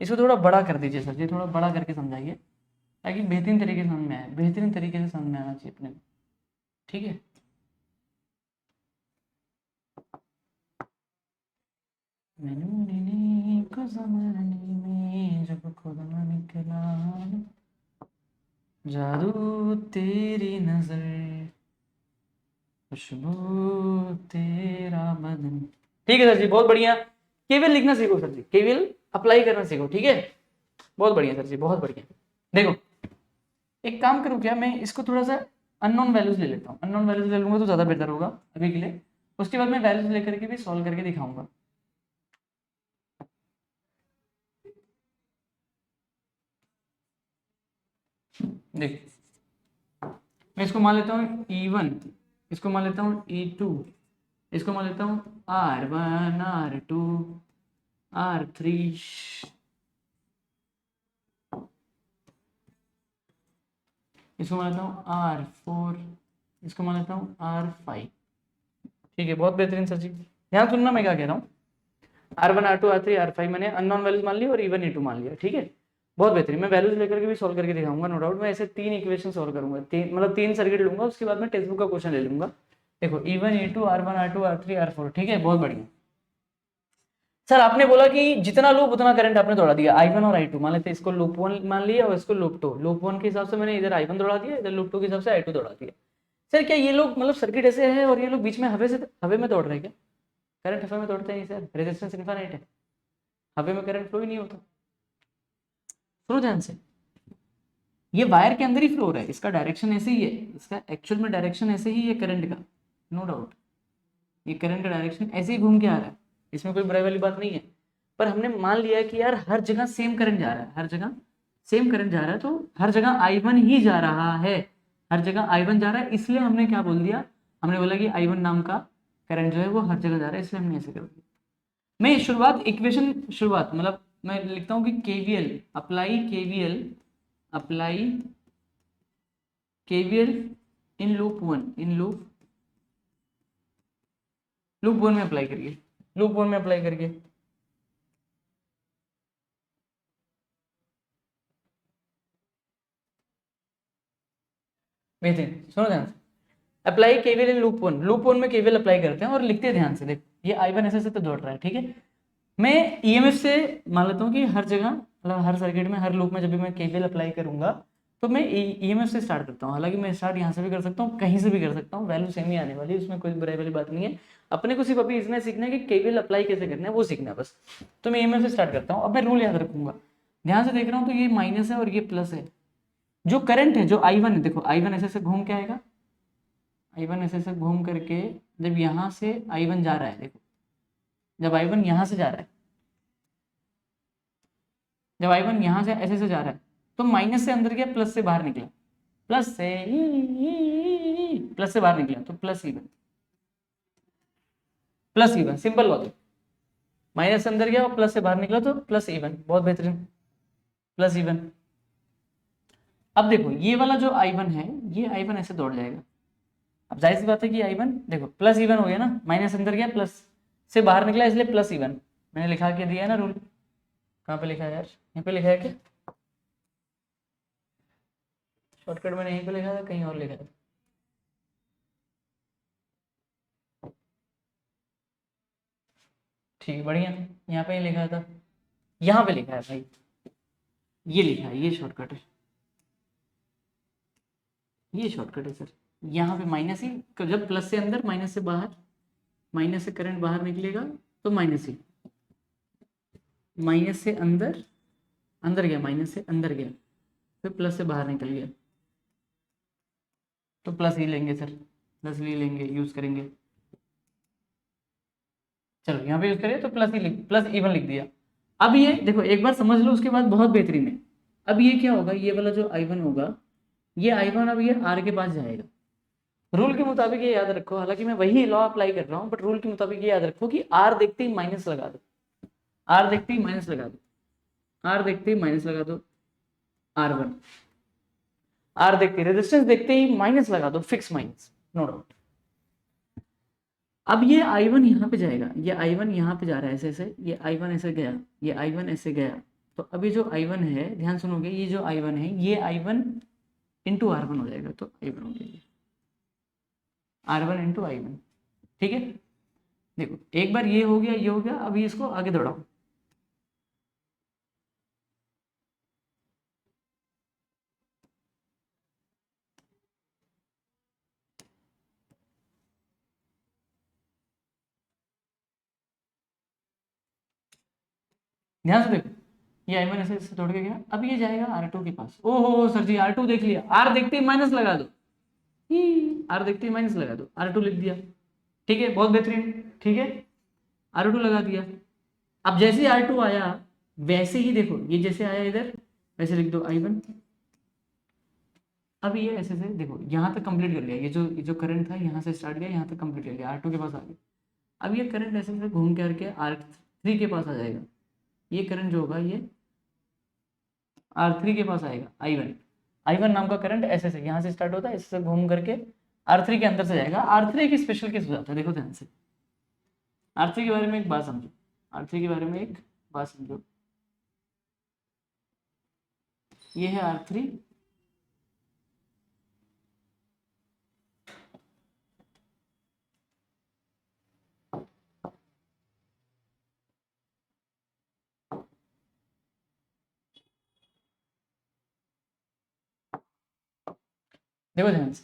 इसको थोड़ा बड़ा कर दीजिए सर जी, थोड़ा बड़ा करके समझाइए ताकि बेहतरीन तरीके से समझ में आए, बेहतरीन तरीके से समझ में आना चाहिए अपने को, ठीक है। जब खुदा निकला, जादू तेरी नजर, खुशबू तेरा बदन, ठीक है सर जी, बहुत बढ़िया। केवीएल लिखना सीखो सर जी, केवीएल अप्लाई करना सीखो, ठीक है, बहुत बढ़िया सर जी, बहुत बढ़िया। देखो एक काम करूँ क्या, मैं इसको थोड़ा सा अननोन वैल्यूज ले लेता हूँ, अननोन वैल्यूज ले लूंगा तो ज़्यादा बेहतर होगा अभी के लिए। उसके बाद मैं वैल्यूज लेकर के भी सॉल्व करके दिखाऊंगा। देख मैं इसको मान लेता हूँ E1, इसको मान लेता हूँ E2, इसको मान लेता हूँ R1, R2, R3, इसको मान लेता हूँ R4, इसको मान लेता हूँ R5, ठीक है, बहुत बेहतरीन सर जी। ध्यान सुनना मैं क्या कह रहा हूँ, R1, R2, R3, R5 मैंने अननोन वैल्यूज मान ली और E1, E2 मान लिया, ठीक है, बहुत बेहतरीन। मैं वैल्यूज लेकर के भी सॉल्व करके दिखाऊंगा, नो डाउट। मैं ऐसे 3 इक्वेशन सॉल्व करूंगा, मतलब 3 सर्किट लूंगा, उसके बाद मैं टेक्स्ट बुक का क्वेश्चन ले लूंगा। देखो E1, E2, R1, R2, R3, R4, ठीक है, बहुत बढ़िया। सर आपने बोला कि जितना लूप उतना करंट आपने दौड़ा दिया, I1 और I2 मान लेते हैं, इसको लूप 1 मान लिया और इसको लूप 2। लूप 1 के हिसाब से मैंने इधर I1 दौड़ा दिया, इधर लूप 2 के हिसाब से I2 दौड़ा दिया। सर क्या ये लोग मतलब सर्किट ऐसे है और ये लोग बीच में हवे में दौड़ रहे हैं क्या? करंट हवा में दौड़ते नहीं सर, रेजिस्टेंस इनफाइनाइट है, हवा में करंट फ्लो ही नहीं होता। सुनो ध्यान से, ये वायर के अंदर ही फ्लो हो रहा है, इसका डायरेक्शन ऐसे ही है, इसका एक्चुअल में डायरेक्शन ऐसे ही है करंट का, नो डाउट। ये करंट का डायरेक्शन ऐसे ही घूम के आ रहा है, इसमें कोई बुराई वाली बात नहीं है। पर हमने मान लिया कि यार हर जगह सेम करंट जा रहा है, हर जगह सेम करंट जा रहा है, तो हर जगह I1 ही जा रहा है, हर जगह I1 जा रहा है, इसलिए हमने क्या बोल दिया, हमने बोला कि I1 नाम का करंट जो है वो हर जगह जा रहा है, इसलिए हमने ऐसे कर दिया। मैं शुरुआत इक्वेशन शुरुआत मतलब मैं लिखता हूँ कि KVL apply, KVL in loop one, loop one में अप्लाई करिए, लूप वन में अप्लाई करिए। बेहतरीन, सुनो ध्यान से, apply KVL in loop one, loop one में केवीएल अप्लाई करते हैं और लिखते हैं ध्यान से। देख ये I1 ऐसे तो दौड़ रहा है, ठीक है। मैं ईएमएफ से मान लेता हूँ कि हर जगह मतलब हर सर्किट में हर लूप में जब भी मैं केवीएल अप्लाई करूंगा तो मैं ईएमएफ से स्टार्ट करता हूँ। हालांकि मैं स्टार्ट यहाँ से भी कर सकता हूँ, कहीं से भी कर सकता हूँ, वैल्यू सेम ही आने वाली है, उसमें कोई बुराई वाली बात नहीं है। अपने को सिर्फ अभी इतना सीखना है कि केवीएल अप्लाई कैसे करना है, वो सीखना है बस। तो मैं ईएमएफ से स्टार्ट करता हूँ। अब मैं रूल याद रखूंगा, ध्यान से देख रहा हूँ, तो ये माइनस है और ये प्लस है। जो करंट है, जो I1 है, देखो I1 ऐसे घूम के आएगा, I1 ऐसे घूम करके जब यहाँ से I1 जा रहा है, देखो जब I1 यहाँ से जा रहा है, जब I1 यहाँ से ऐसे जा रहा है तो माइनस से अंदर गया, प्लस से बाहर निकला, प्लस से बाहर निकला तो plus even, simple logic. Minus से अंदर गया और प्लस से बाहर निकला तो प्लस इवन, बहुत बेहतरीन, प्लस इवन। अब देखो ये वाला जो I1 है, ये I1 ऐसे दौड़ जाएगा। अब जाहिर सी बात है कि I1 देखो प्लस इवन हो गया ना, माइनस अंदर गया प्लस से बाहर निकला, इसलिए प्लस इवन। मैंने लिखा के दिया है ना रूल, कहाँ पे लिखा है यार, यहाँ पे लिखा है क्या? शॉर्टकट मैंने यहीं पे लिखा था, कहीं और लिखा था? ठीक है, बढ़िया, यहाँ पे ही लिखा था, यहाँ पे लिखा है भाई, ये लिखा है, ये शॉर्टकट है, ये शॉर्टकट है सर। यहाँ पे माइनस ही, जब प्लस से अंदर माइनस से बाहर, माइनस से करंट बाहर निकलेगा तो माइनस ही, माइनस से अंदर, अंदर गया, माइनस से अंदर गया, फिर प्लस से बाहर निकल गया तो प्लस ही लेंगे सर, प्लस ही लेंगे, यूज करेंगे। चलो यहाँ पे यूज करिए तो प्लस ही लिख, प्लस इवन लिख दिया। अब ये देखो एक बार समझ लो, उसके बाद बहुत बेहतरीन है। अब ये क्या होगा, ये वाला जो I1 होगा, ये I1 अब ये R के पास जाएगा। रूल के मुताबिक ये याद रखो, हालांकि मैं वही लॉ अप्लाई कर रहा हूँ, बट रूल के मुताबिक ये याद रखो कि R देखते ही माइनस लगा दो, R देखते ही माइनस लगा दो, R देखते ही माइनस लगा दो, R1, R देखते रेजिस्टेंस देखते ही माइनस लगा दो, फिक्स माइनस, नो डाउट। अब ये I1 यहाँ पे जाएगा, ये I1 यहाँ पे जा रहा है ऐसे ऐसे, ये I1 ऐसे गया, ये I1 ऐसे गया, तो अभी जो I1 है, ध्यान सुनोगे, ये जो I1 है, ये I1 इंटू R1 हो जाएगा, तो I1 हो जाएगी R1 इंटू I1, ठीक है। देखो एक बार ये हो गया, ये हो गया, अभी इसको आगे दौड़ाओ, ध्यान से देखो, ये I1 ऐसे दौड़ के गया, अब ये जाएगा R2 के पास। ओहो सर जी, R2 देख लिया, R देखते ही माइनस लगा दो, R देखते ही माइनस लगा दो, R2 लिख दिया, ठीक है, बहुत बेहतरीन, ठीक है, R2 लगा दिया। अब जैसे R2 आया वैसे ही देखो, ये जैसे आया इधर वैसे लिख दो I1। अब ये ऐसे से देखो यहाँ तक कंप्लीट कर लिया, ये जो करंट था यहाँ से स्टार्ट किया, यहाँ तक कंप्लीट कर लिया, R2 के पास आ गया। अब ये करंट ऐसे से घूम के आके R3 के पास आ जाएगा, ये करंट जो होगा ये R3 के पास आएगा, I1 नाम का करंट ऐसे से यहाँ से स्टार्ट होता है, ऐसे से घूम करके R3 के अंदर से जाएगा। R3 की स्पेशल केस हो जाता है, देखो ध्यान से, R3 के बारे में एक बात समझो, R3 के बारे में एक बात समझो, ये है R3, देखो ध्यान से,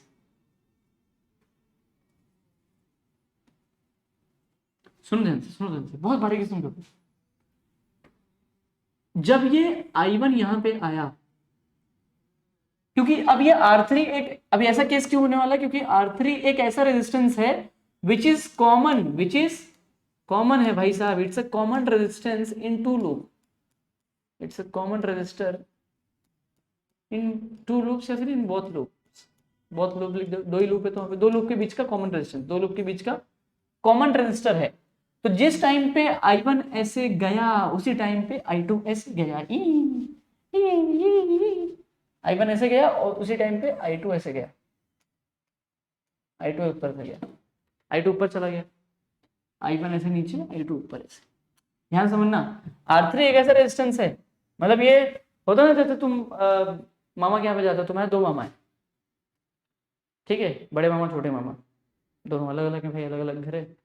सुनो ध्यान से, सुनो ध्यान से, बहुत बारीकी से सुनो। जब ये I1 यहाँ पे आया, क्योंकि अब ये R3 एक, अब ऐसा केस क्यों होने वाला, क्योंकि R3 एक ऐसा रेजिस्टेंस है विच इज कॉमन है भाई साहब, it's a common resistance in two loop, it's a common resistor in two loops या फिर in both loop, both loop लिख दो, दो ही लूप है तो वहां पे दो लूप के बीच का कॉमन रेजिस्टेंस, दो लूप के बीच का कॉमन रेजिस्टर है, तो जिस टाइम पे I1 ऐसे गया उसी टाइम पे I2 ऐसे गया, I1 ऐसे गया और उसी टाइम पे I2 ऐसे गया, I2 ऊपर से गया, I2 ऊपर चला गया, I1 ऐसे नीचे, I2 ऊपर ऐसे। ध्यान समझना, R3 एक ऐसा रेजिस्टेंस है, मतलब ये होता ना जैसे तुम मामा के यहाँ पे जाते हो, तुम्हारे दो मामा है, ठीक है, बड़े मामा छोटे मामा, दोनों अलग अलग है भाई, अलग अलग घर है,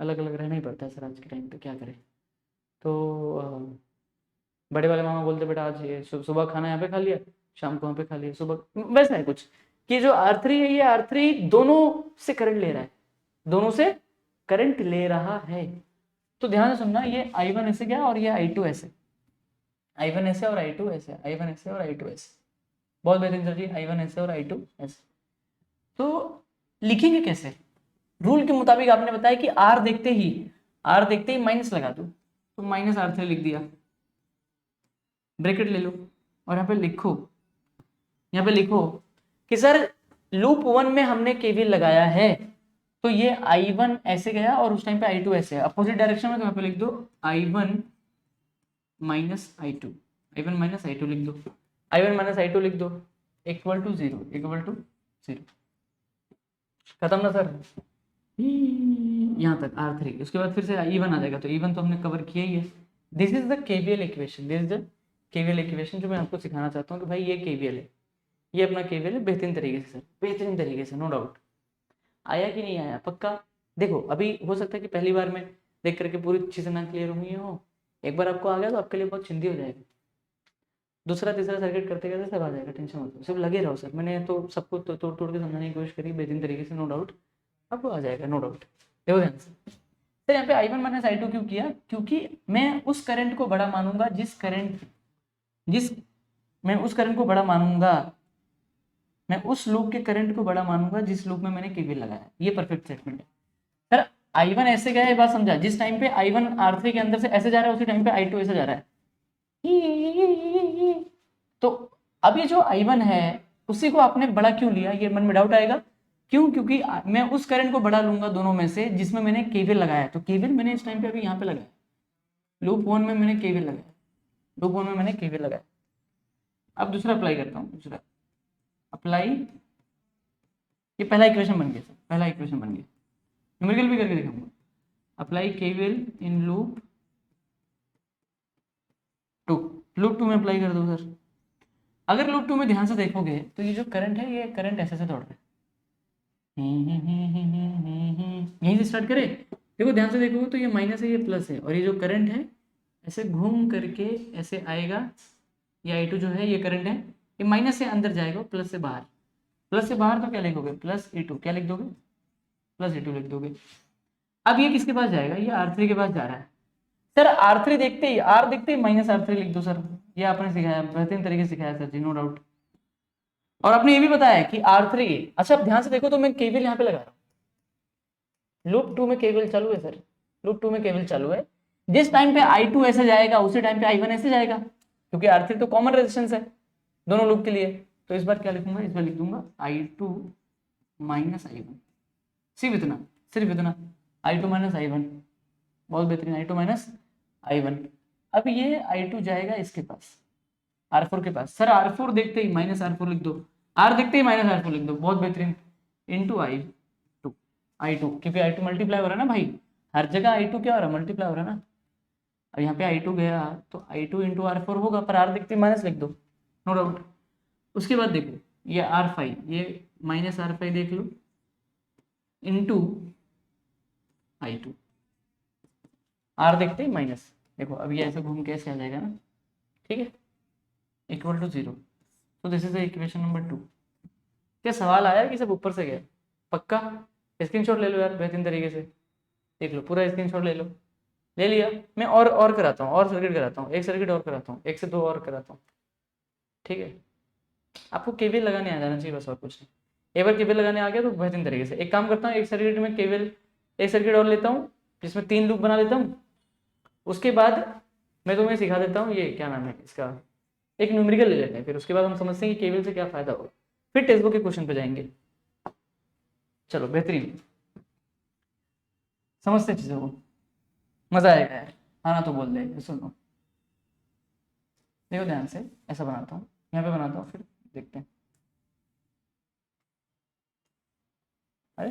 अलग अलग रहना ही पड़ता है सर आज के टाइम पे, क्या करें। तो बड़े वाले मामा बोलते बेटा आज ये सुबह खाना यहाँ पे खा लिया, शाम को वहाँ पे खा लिया, सुबह वैसा है कुछ कि जो R3 है ये R3 दोनों से करंट ले रहा है, दोनों से करंट ले रहा है। तो ध्यान से सुनना, ये I1 ऐसे गया और ये I2 ऐसे, I1 ऐसे और I2 ऐसे, I1 ऐसे और I2 ऐसे, बहुत बेहतरीन सर जी, I1 ऐसे और I2 ऐसे। तो लिखेंगे कैसे? रूल के मुताबिक आपने बताया कि R देखते ही माइनस लगा दो, तो माइनस R3 लिख दिया, ब्रैकेट ले लो और यहाँ पे लिखो कि सर लूप 1 में हमने केवीएल लगाया है, तो ये I1 ऐसे गया और उस टाइम पे I2 ऐसे है, अपोजिट डायरेक्शन में, तो यहाँ पे लिख दो I1 minus I2, I1 minus I2 लिख दो, I1 माइनस I2 लिख दो, इक्वल टू जीरो, खत्म ना सर, यहाँ तक R3। उसके बाद फिर से E1 आ जाएगा, तो E1 तो हमने कवर किया ही है। This is the KVL equation, जो मैं आपको सिखाना चाहता हूँ कि भाई ये केवीएल है, ये अपना केवीएल है, बेहतरीन तरीके से सर, बेहतरीन तरीके से, नो डाउट। आया कि नहीं आया पक्का? देखो अभी हो सकता है कि पहली बार में देख करके पूरी चीज़ें ना क्लियर हुई हो, एक बार आपको आ गया तो आपके लिए बहुत चिंती हो जाएगी, दूसरा तीसरा सर्किट करते करते सब आ जाएगा, टेंशन मत लो, सिर्फ लगे रहो सर। मैंने तो सबको तोड़ तोड़ के समझाने की कोशिश करी बेहतरीन तरीके से, नो डाउट आपको आ जाएगा, नो डाउट। देखो ध्यान से सर, यहाँ पे I1 माइनस I2 क्यों किया? क्योंकि मैं उस करंट को बड़ा मानूंगा मैं उस करंट को बड़ा मानूंगा, मैं उस लूप के करंट को बड़ा मानूंगा जिस लूप में मैंने केवीएल लगाया। ये परफेक्ट स्टेटमेंट है सर। I1 ऐसे गया, ये बात समझा, जिस टाइम पे I1 R3 के अंदर से ऐसे जा रहा है उसी टाइम पे I2 ऐसे जा रहा है, तो अब ये जो I1 है उसी को आपने बड़ा क्यों लिया, ये मन में डाउट आएगा। क्यों? क्योंकि मैं उस करंट को बड़ा लूंगा दोनों में से जिसमें मैंने केवीएल लगाया, तो केवीएल मैंने इस टाइम पे अभी यहाँ पे लगाया, लूप 1 में मैंने केवीएल लगाया, अब दूसरा अप्लाई करता हूँ, दूसरा अप्लाई, ये पहला इक्वेशन बन गया सर, न्यूमेरिकल भी करके दिखाऊंगा। अप्लाई केवीएल इन लूप 2 में अप्लाई कर दो सर। अगर लूप 2 में ध्यान से देखोगे तो ये जो करंट है, ये करंट ऐसे से दौड़ रहा है, यहीं से स्टार्ट करे, देखो ध्यान से देखोगे तो ये माइनस है, ये प्लस है, और ये जो करंट है ऐसे घूम करके ऐसे आएगा, ये I2 जो है ये करंट है, ये माइनस से अंदर जाएगा, प्लस से बाहर तो क्या लिखोगे, प्लस E2, क्या लिख दोगे, प्लस E2 लिख दोगे। अब ये किसके पास जाएगा, ये R3 के पास जा रहा है सर, R3 देखते ही माइनस R3 लिख दो सर, ये आपने सिखाया, बेहतरीन तरीके से सिखाया सर जी, नो डाउट। और आपने ये भी बताया कि R3, अच्छा अब ध्यान से देखो तो मैं केवीएल यहाँ पे लगा रहा हूँ, लूप 2 में केवीएल चालू है सर, जिस टाइम पे I2 ऐसे जाएगा उसी टाइम पे I1 ऐसे जाएगा, क्योंकि R3 तो कॉमन रेजिस्टेंस है दोनों लूप के लिए। तो इस बार क्या लिखूंगा, इस बार लिख दूंगा I2 माइनस I1, सिर्फ इतना I2 माइनस I1, बहुत बेहतरीन, I2 माइनस I1। अब ये I2 जाएगा इसके पास, R4 के पास, सर R4 देखते ही माइनस R4 लिख दो, R देखते ही माइनस R4 लिख दो, बहुत बेहतरीन, इंटू I2, क्योंकि I2 मल्टीप्लाई हो रहा है ना भाई, हर जगह I2 क्या हो रहा है, मल्टीप्लाई हो रहा है ना। अब यहाँ पे I2 गया तो I2 इंटू R4 होगा, पर R देखते ही माइनस लिख दो, नो डाउट। उसके बाद देखो ये R5, ये माइनस R5 देख लो, इंटू I2, R देखते ही माइनस, देखो अब ये ऐसे घूम के ऐसे आ जाएगा ना, ठीक है, इक्वल टू 0। तो this is the equation number 2। क्या सवाल आया कि सब ऊपर से गया? पक्का स्क्रीनशॉट ले लो यार, बेहतरीन तरीके से देख लो, पूरा स्क्रीनशॉट ले लिया। मैं और कराता हूँ, और सर्किट कराता हूँ, एक सर्किट और कराता हूँ, एक से दो और कराता हूँ, ठीक है। आपको केवीएल लगाने आ जाना चाहिए बस, और कुछ नहीं। एक बार केवीएल लगाने आ गया तो बेहतरीन तरीके से एक काम करता हूँ, एक सर्किट में केवीएल, एक सर्किट और लेता हूँ जिसमें 3 लूप बना लेता हूँ। उसके बाद मैं तुम्हें सिखा देता हूँ, ये क्या नाम है इसका, एक न्यूमेरिकल ले लेते हैं, फिर उसके बाद हम समझते हैं कि केवीएल से क्या फायदा होगा, फिर टेक्स्ट बुक के क्वेश्चन पे जाएंगे। चलो बेहतरीन। समझते चीजों को, मजा आएगा यार। आना तो बोल दे, सुनो देखो ध्यान से, ऐसा बनाता हूँ, यहाँ पे बनाता हूँ, फिर देखते हैं। अरे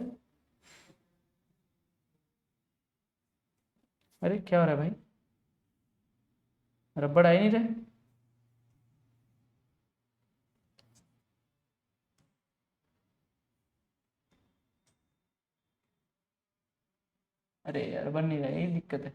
अरे क्या हो रहा है भाई, रबड़ आ ही नहीं रहे। अरे यार बन नहीं रहा, यही दिक्कत है।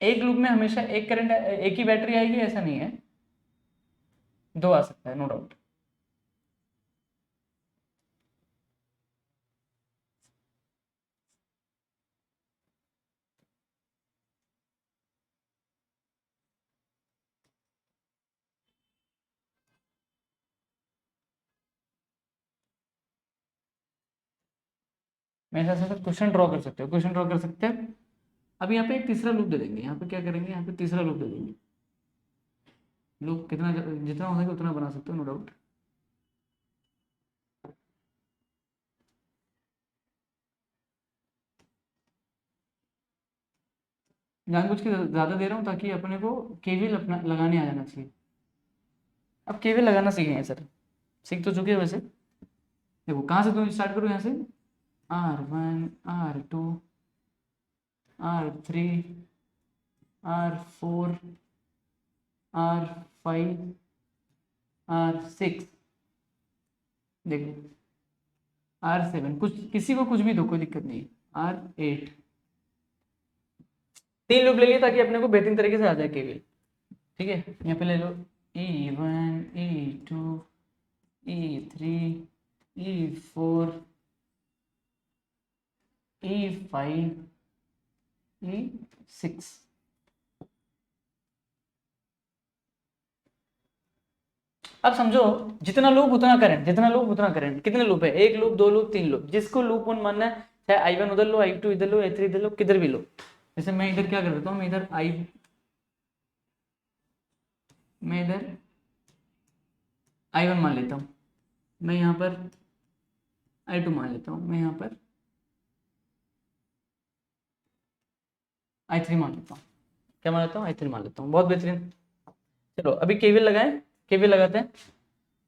एक लूप में हमेशा एक करंट, एक ही बैटरी आएगी ऐसा नहीं है, दो आ सकता है, नो डाउट। मेरे हिसाब से क्वेश्चन ड्रॉ कर सकते हो, क्वेश्चन ड्रॉ कर सकते हैं। अब यहाँ पे एक तीसरा लूप दे देंगे, यहाँ पे क्या करेंगे, यहाँ पे तीसरा लूप दे देंगे। लूप कितना, जितना हो सके उतना बना सकते हो, नो डाउट। जानबूझ के ज्यादा दे रहा हूँ ताकि अपने को केवीएल अपना लगाने आ जाना चाहिए। अब केवीएल लगाना सीखे हैं सर, सीख तो चुके हैं वैसे। देखो कहाँ से तुम स्टार्ट करो, यहाँ से R1 R2 R3 R4 R5 R6, देखो R7, कुछ किसी को कुछ भी दो, कोई दिक्कत नहीं है। R8, तीन लूप ले लिए ताकि अपने को बेहतरीन तरीके से आ जाए केवीएल। ठीक है, यहाँ पे ले लो E1 E2 E3 E4 E5 E6। अब समझो, जितना लूप उतना करंट, जितना लूप उतना करंट। कितने लूप है, एक लूप, दो लूप, तीन लूप, जिसको लूप वन मानना है, चाहे I1 उधर लो, I2 इधर लो, I3 इधर लो, किधर भी लो। जैसे मैं इधर क्या कर देता हूँ, मैं इधर I1 मान लेता हूँ, मैं यहाँ पर I2 मान लेता हूँ, मैं यहाँ पर I3 मान लेता हूँ। क्या मान लेता हूँ, I3 मान लेता हूँ। बहुत बेहतरीन। चलो अभी केवीएल लगाएं, केवीएल लगाते हैं।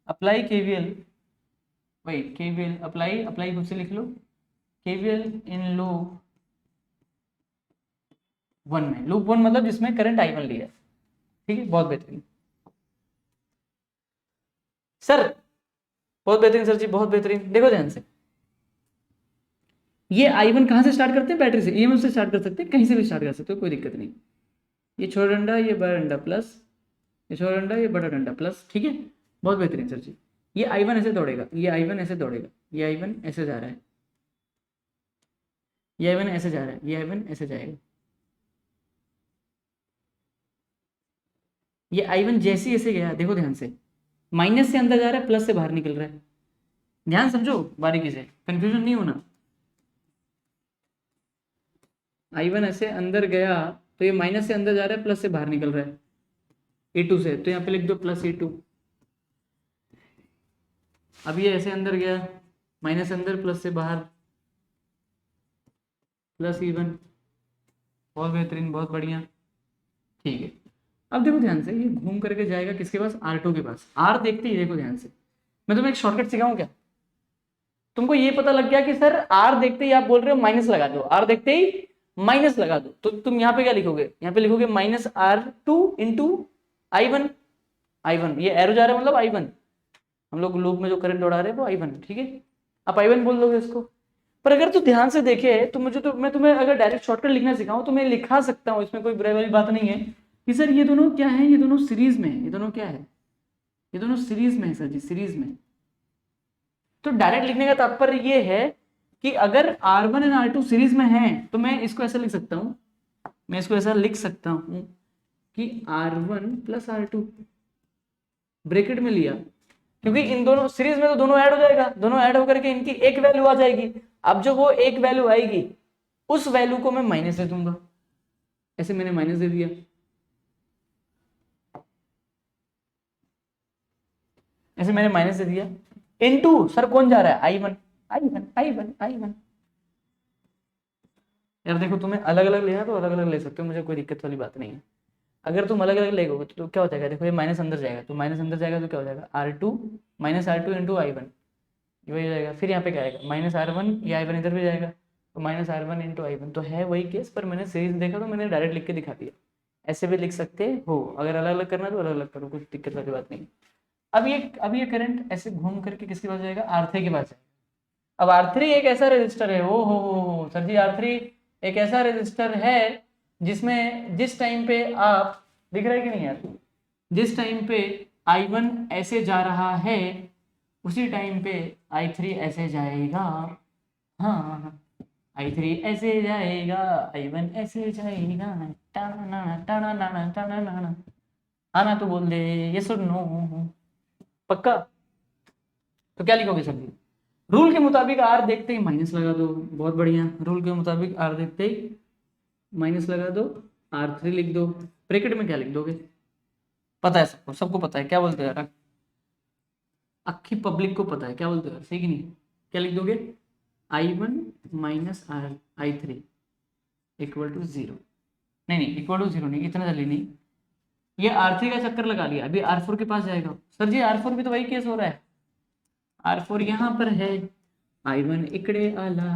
अप्लाई केवीएल, वही केवीएल अप्लाई, अप्लाई खुद से लिख लो। केवीएल इन लूप वन में, लूप वन मतलब जिसमें करंट I1 लिया। ठीक है, बहुत बेहतरीन सर, बहुत बेहतरीन सर जी, बहुत बेहतरीन। देखो ध्यान से, ये I1 कहाँ से स्टार्ट करते हैं, बैटरी से, ईएमएफ से स्टार्ट कर सकते हैं, कहीं से भी स्टार्ट कर सकते हो, कोई दिक्कत नहीं। ये छोटा डंडा, ये बड़ा डंडा प्लस, ये छोटा डंडा, ये बड़ा डंडा प्लस। ठीक है, बहुत बेहतरीन सर जी। ये I1 ऐसे दौड़ेगा, ये I1 ऐसे दौड़ेगा, ये I1 ऐसे जा रहा है, ये I1 ऐसे जा रहा है, ये I1 ऐसे जाएगा। ये I1 जैसे ही ऐसे गया, देखो ध्यान से, माइनस से अंदर जा रहा है, प्लस से बाहर निकल रहा है। ध्यान समझो बारीकी से, कंफ्यूजन नहीं होना। I1 ऐसे अंदर गया तो ये माइनस से अंदर जा रहा है, प्लस से बाहर निकल रहा है A2 से, तो यहाँ पे लिख दो प्लस A2। अब ये ऐसे अंदर गया, माइनस से अंदर, प्लस से बाहर, प्लस E1। बहुत बेहतरीन, बहुत बढ़िया। ठीक है, अब देखो ध्यान से, ये घूम करके जाएगा किसके पास, R2 के पास। R देखते ही देखो ध्यान से, मैं तुम्हें एक शॉर्टकट सिखाऊं क्या। तुमको ये पता लग गया कि सर R देखते ही आप बोल रहे हो माइनस लगा दो, R देखते ही माइनस लगा दो, तो तुम यहाँ पे क्या लिखोगे, यहाँ पे लिखोगे -R2 इंटू I1। I1 ये एरो जा रहा है मतलब I1, हम लोग लूप में जो करंट दौड़ा रहे हैं वो I1। ठीक है, आप I1 बोल दोगे इसको। पर अगर तू ध्यान से देखे तो मुझे, तो मैं तुम्हें अगर डायरेक्ट शॉर्टकट लिखना सिखाऊं तो मैं लिखा सकता हूं, इसमें कोई बुराई वाली बात नहीं है कि सर ये दोनों क्या है, ये दोनों सीरीज में है, ये दोनों क्या है, ये दोनों सीरीज में है सर जी, सीरीज में। तो डायरेक्ट लिखने का तात्पर्य ये है कि अगर R1 एंड R2 सीरीज में है तो मैं इसको ऐसा लिख सकता हूं, मैं इसको ऐसा लिख सकता हूं कि R1 प्लस R2 ब्रैकेट में लिया, क्योंकि इन दोनों सीरीज में तो दोनों ऐड हो जाएगा, दोनों ऐड होकर के इनकी एक वैल्यू आ जाएगी। अब जो वो एक वैल्यू आएगी उस वैल्यू को मैं माइनस दे दूंगा, ऐसे मैंने माइनस दे दिया, ऐसे मैंने माइनस दे दिया, इनटू सर कौन जा रहा है, I one, I one, I one, I one. यार देखो तुम्हें अलग अलग लेना तो अलग अलग ले सकते हो, मुझे कोई दिक्कत वाली बात नहीं है। अगर तुम अलग अलग लेगोगे तो क्या हो जाएगा, देखो ये माइनस अंदर जाएगा, तो माइनस अंदर जाएगा तो क्या हो जाएगा, R2 minus R2 into I one, ये वही हो जाएगा। फिर यहाँ पे क्या आएगा, माइनस R1, ये आई वन इधर भी जाएगा, तो minus R1 into I one. तो है वही केस, पर मैंने सीरीज देखा तो मैंने डायरेक्ट लिख के दिखा दिया। ऐसे भी लिख सकते हो, अगर अलग अलग करना है तो अलग अलग करो, कुछ दिक्कत वाली बात नहीं। अब ये करंट ऐसे घूम करके किसके पास जाएगा, R3 के पास जाएगा। अब R3 एक ऐसा रजिस्टर है, ओ हो सर जी, R3 एक ऐसा रजिस्टर है जिसमें जिस टाइम पे आप, दिख रहा है कि नहीं यार, जिस टाइम पे I1 ऐसे जा रहा है उसी टाइम पे I3 ऐसे जाएगा। हाँ, I3 ऐसे जाएगा, I1 ऐसे जाएगा, टाना टाना टाना टाना टाना। आना तो बोल दे, ये सुन नो, पक्का। तो क्या लिखोगे सर जी, रूल के मुताबिक आर देखते ही माइनस लगा दो, बहुत बढ़िया। रूल के मुताबिक आर देखते ही माइनस लगा दो, R3 लिख दो। ब्रैकेट में क्या लिख दोगे, पता है सबको, सबको पता है, क्या बोलते हो यार, अक्खी पब्लिक को पता है, क्या बोलते हो यार, सही कि नहीं। क्या लिख दोगे, I1 minus I3 equal to 0। नहीं नहीं, इक्वल टू 0 नहीं, इतना जल्दी नहीं, ये R3 का चक्कर लगा लिया, अभी R4 के पास जाएगा। सर जी R4 भी तो वही केस हो रहा है, R4 यहाँ पर है, I1 इकडे आला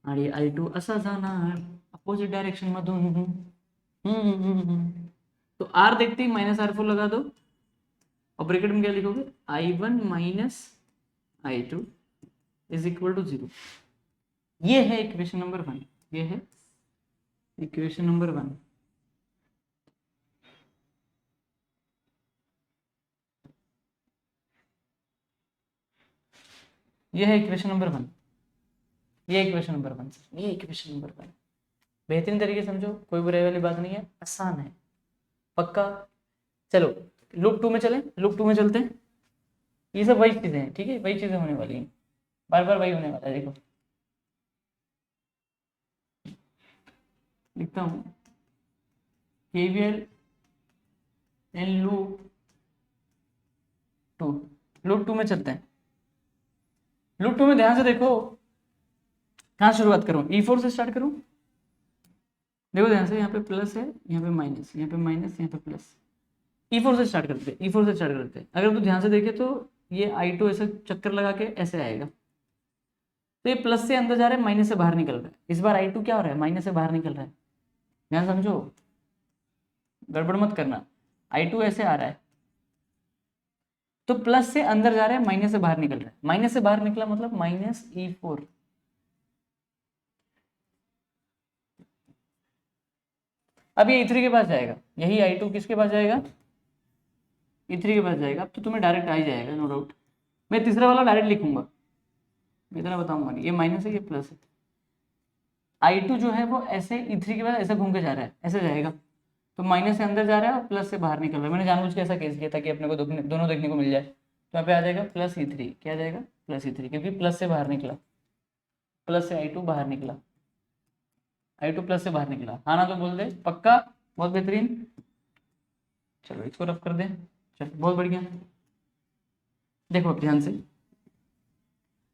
आणि I2 असा जाणार अपोजिट डायरेक्शन मधून। तो R देखते ही माइनस R4 लगा दो, और ब्रैकेट में क्या लिखोगे, I1 minus I2 is equal to 0। ये है इक्वेशन नंबर 1, ये है इक्वेशन नंबर 1। ये है इक्वेशन नंबर 1, ये इक्वेशन नंबर 1, ये इक्वेशन नंबर 1। बेहतरीन तरीके समझो, कोई बुराई वाली बात नहीं है, आसान है, पक्का। चलो लूप 2 में चलें, लूप 2 में चलते हैं। ये सब वही चीजें हैं, ठीक है, वही चीजें होने वाली हैं, बार बार वही होने वाला है। देखो लिखता हूँ, KVL इन लूप 2 में चलते हैं। लूप 2 में ध्यान से देखो, कहाँ शुरुआत करूँ, E4 से स्टार्ट करूँ। देखो ध्यान से, यहाँ पे प्लस है, यहाँ पे माइनस, यहाँ पे माइनस, यहाँ पे प्लस। E4 से स्टार्ट करते हैं, E4 से स्टार्ट करते हैं। अगर तो ध्यान से देखे तो ये I2 ऐसे चक्कर लगा के ऐसे आएगा, तो ये प्लस से अंदर जा रहा है, माइनस से बाहर निकल रहा है। इस बार I2 क्या हो रहा है, माइनस से बाहर निकल रहा है, ध्यान समझो, गड़बड़ मत करना। I2 ऐसे आ रहा है, तो प्लस से अंदर जा रहा है, माइनस से बाहर निकल रहा है, माइनस से बाहर निकला मतलब माइनस E4। अब ये E3 के पास जाएगा, यही I2 किसके पास जाएगा, E3 के पास जाएगा। अब तो तुम्हें डायरेक्ट आ ही जाएगा, नो डाउट। मैं तीसरा वाला डायरेक्ट लिखूंगा, मैं इतना बताऊंगा नहीं, ये माइनस है, ये प्लस है। I2 जो है वो ऐसे E3 के पास ऐसे घूम के जा रहा है, ऐसे जाएगा, तो माइनस से अंदर जा रहा है और प्लस से बाहर निकल रहा है। मैंने जानबूझ के ऐसा केस किया ताकि अपने को दोनों देखने को मिल जाए। तो यहाँ पे आ जाएगा प्लस E3, क्या आ जाएगा, प्लस E3, क्योंकि प्लस से बाहर निकला, प्लस से I2 बाहर निकला, I2 प्लस से बाहर निकला। हाँ ना तो बोल दे, पक्का, बहुत बेहतरीन। चलो इसको रफ कर दें, चलो बहुत बढ़िया। देखो अब ध्यान से,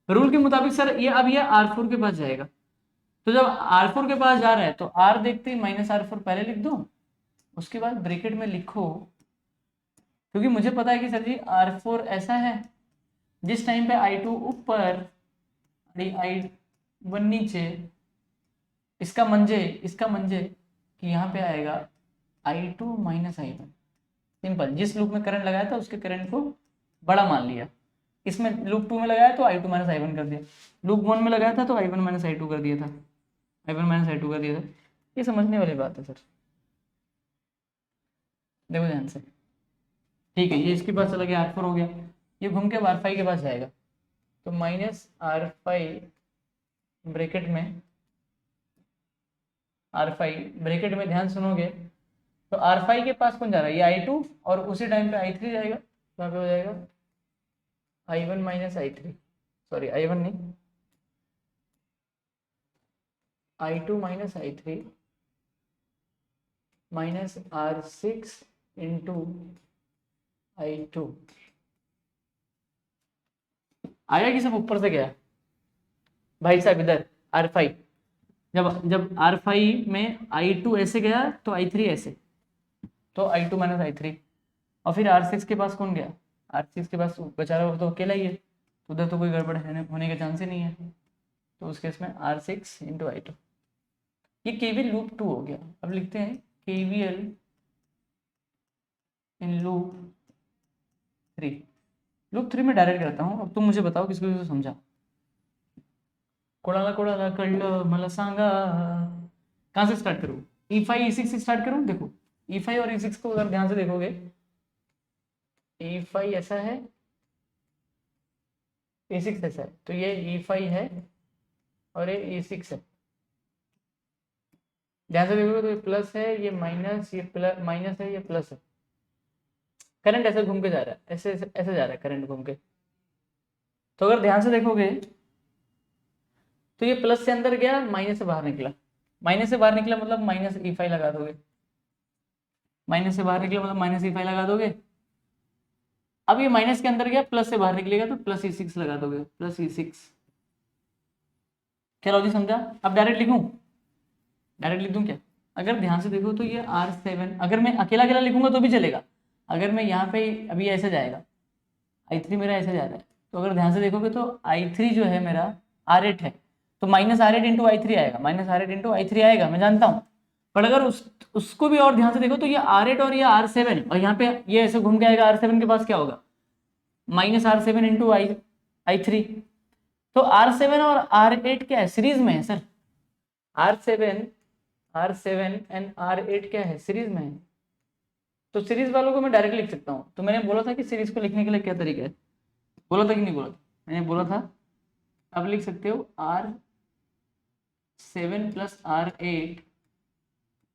रूल के मुताबिक सर ये अब ये R4 के पास जाएगा, तो जब R4 के पास जा रहा है तो R देखते ही माइनस R4 पहले लिख दो, उसके बाद ब्रैकेट में लिखो, क्योंकि मुझे पता है कि सर जी R4 ऐसा है जिस टाइम पे I2 ऊपर I1 नीचे, इसका मंजे कि यहाँ पे आएगा I2 माइनस I1। सिंपल, जिस लूप में करंट लगाया था उसके करंट को बड़ा मान लिया, इसमें लूप 2 में लगाया तो I2 माइनस I1 कर दिया, लूप 1 में लगाया था तो I1 माइनस I2 कर दिया था, I1 माइनस I2 कर दिया था। ये समझने वाली बात है सर, देखो ध्यान से, ठीक है। ये इसके पास चला गया, R4 हो गया, ये घूम के R5 के पास जाएगा, तो माइनस R5 ब्रैकेट में, R5 ब्रैकेट में, ध्यान सुनोगे तो R5 के पास कौन जा रहा है, ये I2, और उसी टाइम पे I3 जाएगा, तो यहाँ पे हो जाएगा I1 minus I3, sorry I1 नहीं, I2 minus I3 minus R6 into I2 आया कि सब ऊपर से गया भाई साहब इधर R5 जब जब R5 में I2 ऐसे गया तो I3 ऐसे तो I2 माइनस I3 और फिर R6 के पास कौन गया R6 के पास बेचारा वो तो अकेला ही है उधर तो कोई गड़बड़ होने का चांस ही नहीं है तो उस केस में R6 इंटू I2 ये केवीएल लूप 2 हो गया। अब लिखते हैं केवीएल इन लूप 3। लूप 3 में डायरेक्ट करता हूँ। अब तुम मुझे बताओ किसको किसको समझा। कोड़ाला कोड़ाला कळलं मला सांगा कहाँ से स्टार्ट करूँ E5 E6 से स्टार्ट करूँ। देखो E5 और E6 को अगर ध्यान से देखोगे E5 ऐसा है E6 ऐसा है तो ये E5 है और ये E6 है। ध्यान से देखोगे तो ये प्लस है ये माइनस ये प्लस माइनस है ये प्लस है। करंट ऐसे घूम के जा रहा है ऐसे ऐसे ऐसे जा रहा है करंट घूम के। तो अगर ध्यान से देखोगे तो ये प्लस से अंदर गया माइनस से बाहर निकला। माइनस से बाहर निकला मतलब माइनस E5 लगा दोगे। माइनस से बाहर निकला मतलब माइनस E5 लगा दोगे। अब ये माइनस के अंदर गया प्लस से बाहर निकलेगा तो प्लस E6 लगा दोगे प्लस E6। क्या लॉजिक समझा। अब डायरेक्ट लिखूं डायरेक्ट लिख दूं क्या। अगर ध्यान से देखो तो ये R7 अगर मैं अकेला अकेला लिखूंगा तो भी चलेगा। अगर मैं यहाँ पे अभी ऐसे जाएगा I3 मेरा ऐसे जा रहा है तो अगर ध्यान से देखोगे तो I3 जो है मेरा R8 है तो माइनस R8 इंटू I3 आएगा माइनस R8 इंटू I3 आएगा मैं जानता हूँ। पर अगर उसको भी और ध्यान से देखो तो ये R8 और ये R7 और यहाँ पे ये ऐसे घूम के आएगा R7 के पास क्या होगा माइनस R7 इंटू I3। तो R7 और R8 क्या है सीरीज में है सर। R7 एंड R8 क्या है सीरीज में है। तो सीरीज वालों को मैं डायरेक्ट लिख सकता हूँ। तो मैंने बोला था कि सीरीज को लिखने के लिए क्या तरीका है बोला था कि नहीं बोला था मैंने बोला था। अब लिख सकते हो R7 प्लस R8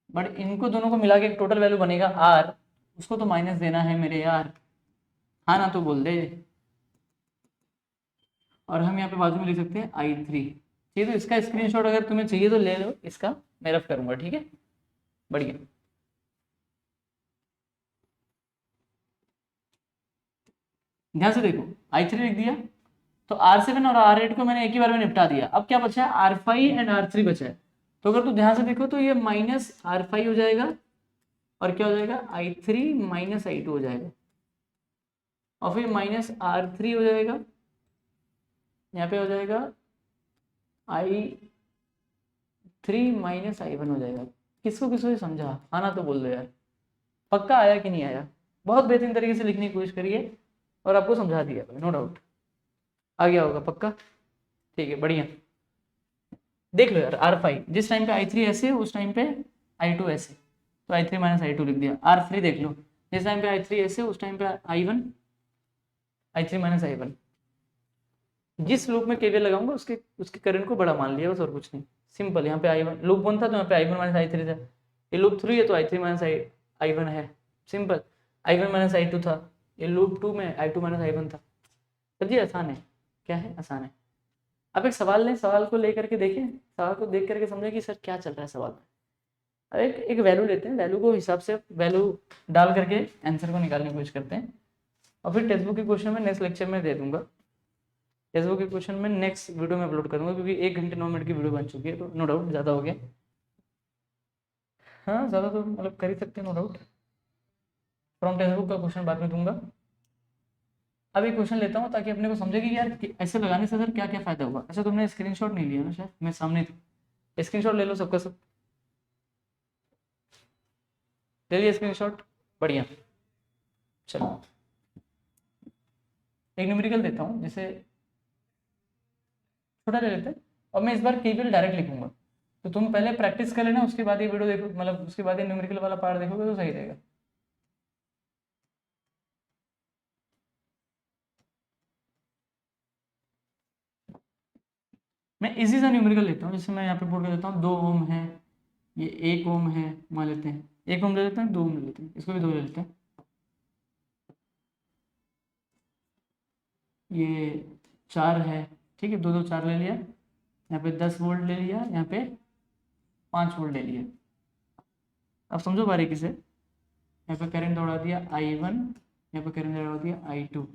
बट इनको दोनों को मिला के एक टोटल वैल्यू बनेगा R उसको तो माइनस देना है मेरे यार। हाँ ना तो बोल दे। और हम यहाँ पे बाजू में लिख सकते हैं I3। ठीक है तो इसका स्क्रीनशॉट अगर तुम्हें चाहिए तो ले लो इसका मैं रफ करूंगा ठीक है बढ़िया। ध्यान से देखो I3 लिख दिया तो R7 और R8 को मैंने एक ही बार में निपटा दिया। अब क्या बचा है R5 एंड R3 बचा है। तो अगर तू ध्यान से देखो तो ये माइनस R5 हो जाएगा और क्या हो जाएगा I3 माइनस I2 हो जाएगा और फिर माइनस R3 हो जाएगा यहाँ पे हो जाएगा I3 माइनस I1 हो जाएगा। किसको किसको समझा आना तो बोल दो यार। पक्का आया कि नहीं आया। बहुत बेहतरीन तरीके से लिखने की कोशिश करिए और आपको समझा दिया नो डाउट आ गया होगा पक्का। ठीक है बढ़िया। देख लो यार R5 जिस टाइम पे I3 ऐसे उस टाइम पे I2 ऐसे तो I3 माइनस I2 लिख दिया। R3 देख लो जिस टाइम पे I3 ऐसे उस टाइम पे I3 माइनस I1। जिस लूप में केवीएल लगाऊंगा उसके करंट को बड़ा मान लिया बस और कुछ नहीं। सिंपल। यहाँ पे I1 लूप 1 था तो यहाँ पे I1 माइनस I3 था। ये लूप 3 है तो I3 माइनस I1 है सिंपल। I1 माइनस I2 था ये लूप 2 में I2 माइनस I1 था। तब ये आसान है। क्या है आसान है। अब एक सवाल लें सवाल को लेकर के देखें सवाल को देख करके समझें कि सर क्या चल रहा है सवाल में। अब एक वैल्यू लेते हैं वैल्यू को हिसाब से वैल्यू डाल करके आंसर को निकालने की कोशिश करते हैं और फिर टेक्स्ट बुक के क्वेश्चन में नेक्स्ट लेक्चर में दे दूंगा। टेक्स्ट बुक के क्वेश्चन में नेक्स्ट वीडियो में अपलोड करूंगा क्योंकि 1 घंटे 9 मिनट की वीडियो बन चुकी है तो नो डाउट ज़्यादा हो गया। हाँ ज़्यादा तो मतलब कर ही सकते हैं no doubt. From text का क्वेश्चन बाद में दूंगा। अब एक क्वेश्चन लेता हूँ ताकि अपने को समझे कि यार ऐसे लगाने से सर क्या क्या फायदा होगा। ऐसा तुमने स्क्रीनशॉट नहीं लिया ना शायद मैं सामने थी। स्क्रीनशॉट ले लो सबका सब ले लिया स्क्रीनशॉट बढ़िया। चलो एक न्यूमेरिकल देता हूँ जैसे छोटा ले लेते हैं और मैं इस बार केवीएल डायरेक्ट लिखूंगा। तो तुम पहले प्रैक्टिस कर लेना उसके बाद ये वीडियो देखो मतलब उसके बाद ये न्यूमेरिकल वाला पार्ट देखोगे तो सही रहेगा। मैं इजी सा न्यूमेरिकल लेता हूँ जैसे मैं यहाँ पे बोर्ड कर देता हूँ 2 ओम है ये 1 ओम है मान लेते हैं 1 ओम ले लेते हैं 2 ओम ले लेते हैं इसको भी 2 ले लेते हैं। ये 4 है ठीक है 2 2 4 ले लिया। यहाँ पे 10 वोल्ट ले लिया यहाँ पे 5 वोल्ट ले लिया। अब समझो बारीकी से, यहाँ पे करंट दौड़ा दिया I1, यहाँ पे करंट दौड़ा दिया I2।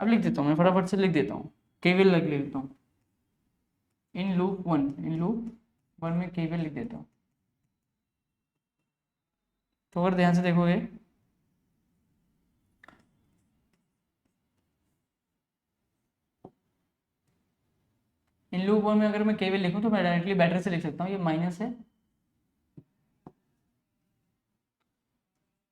अब लिख देता हूँ मैं, फटाफट से लिख देता हूँ, केवीएल लिख लेता हूँ। इन लूप 1 में केवीएल लिख देता हूँ। तो अगर ध्यान से देखोगे, इन लूप 1 में अगर मैं केवीएल लिखूं तो मैं डायरेक्टली बैटरी से लिख सकता हूँ। ये माइनस है,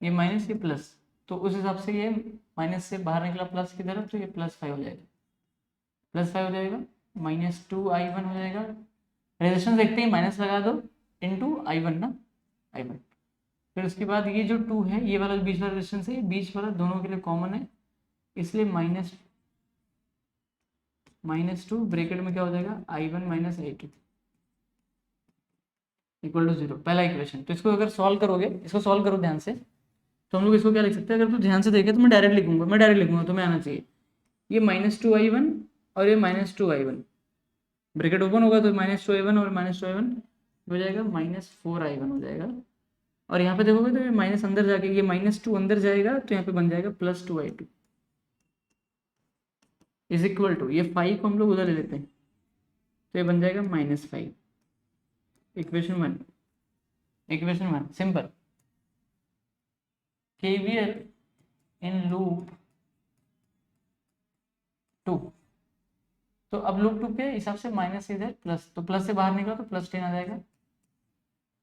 ये माइनस, ये प्लस, तो उस हिसाब से ये माइनस से बाहर निकला प्लस की तरफ, तो ये +5 हो जाएगा, +5 हो जाएगा, -2I1 हो जाएगा। रेजिस्टेंस देखते ही माइनस लगा दो, इनटू I1 ना, I1। फिर उसके बाद ये जो 2 है, ये वाला बीच वाला रेजिस्टेंस है, बीच वाला दोनों के लिए कॉमन है, इसलिए -2 ब्रैकेट में क्या हो जाएगा, I1 - I2 = 0, पहला इक्वेशन। तो इसको अगर सॉल्व करोगे, इसको सॉल्व करो ध्यान से, तो हम लोग इसको क्या लिख सकते हैं, अगर तू ध्यान से देखे तो मैं डायरेक्ट लिखूंगा, तुम्हें आना चाहिए। ये -2I1 और ये -2I1, ब्रैकेट ओपन होगा तो -2I1 और -2I1 हो जाएगा, -4I1 हो जाएगा। और यहाँ पे देखोगे तो ये माइनस अंदर जाके, ये -2 अंदर जाएगा, तो यहाँ पे बन जाएगा +2I2 = ये 5 को हम लोग उधर ले लेते हैं, तो ये बन जाएगा -5। Equation one simple. KVL in loop 2, तो अब लूप 2 के हिसाब से माइनस इधर प्लस, तो प्लस से बाहर निकला तो +10 आ जाएगा,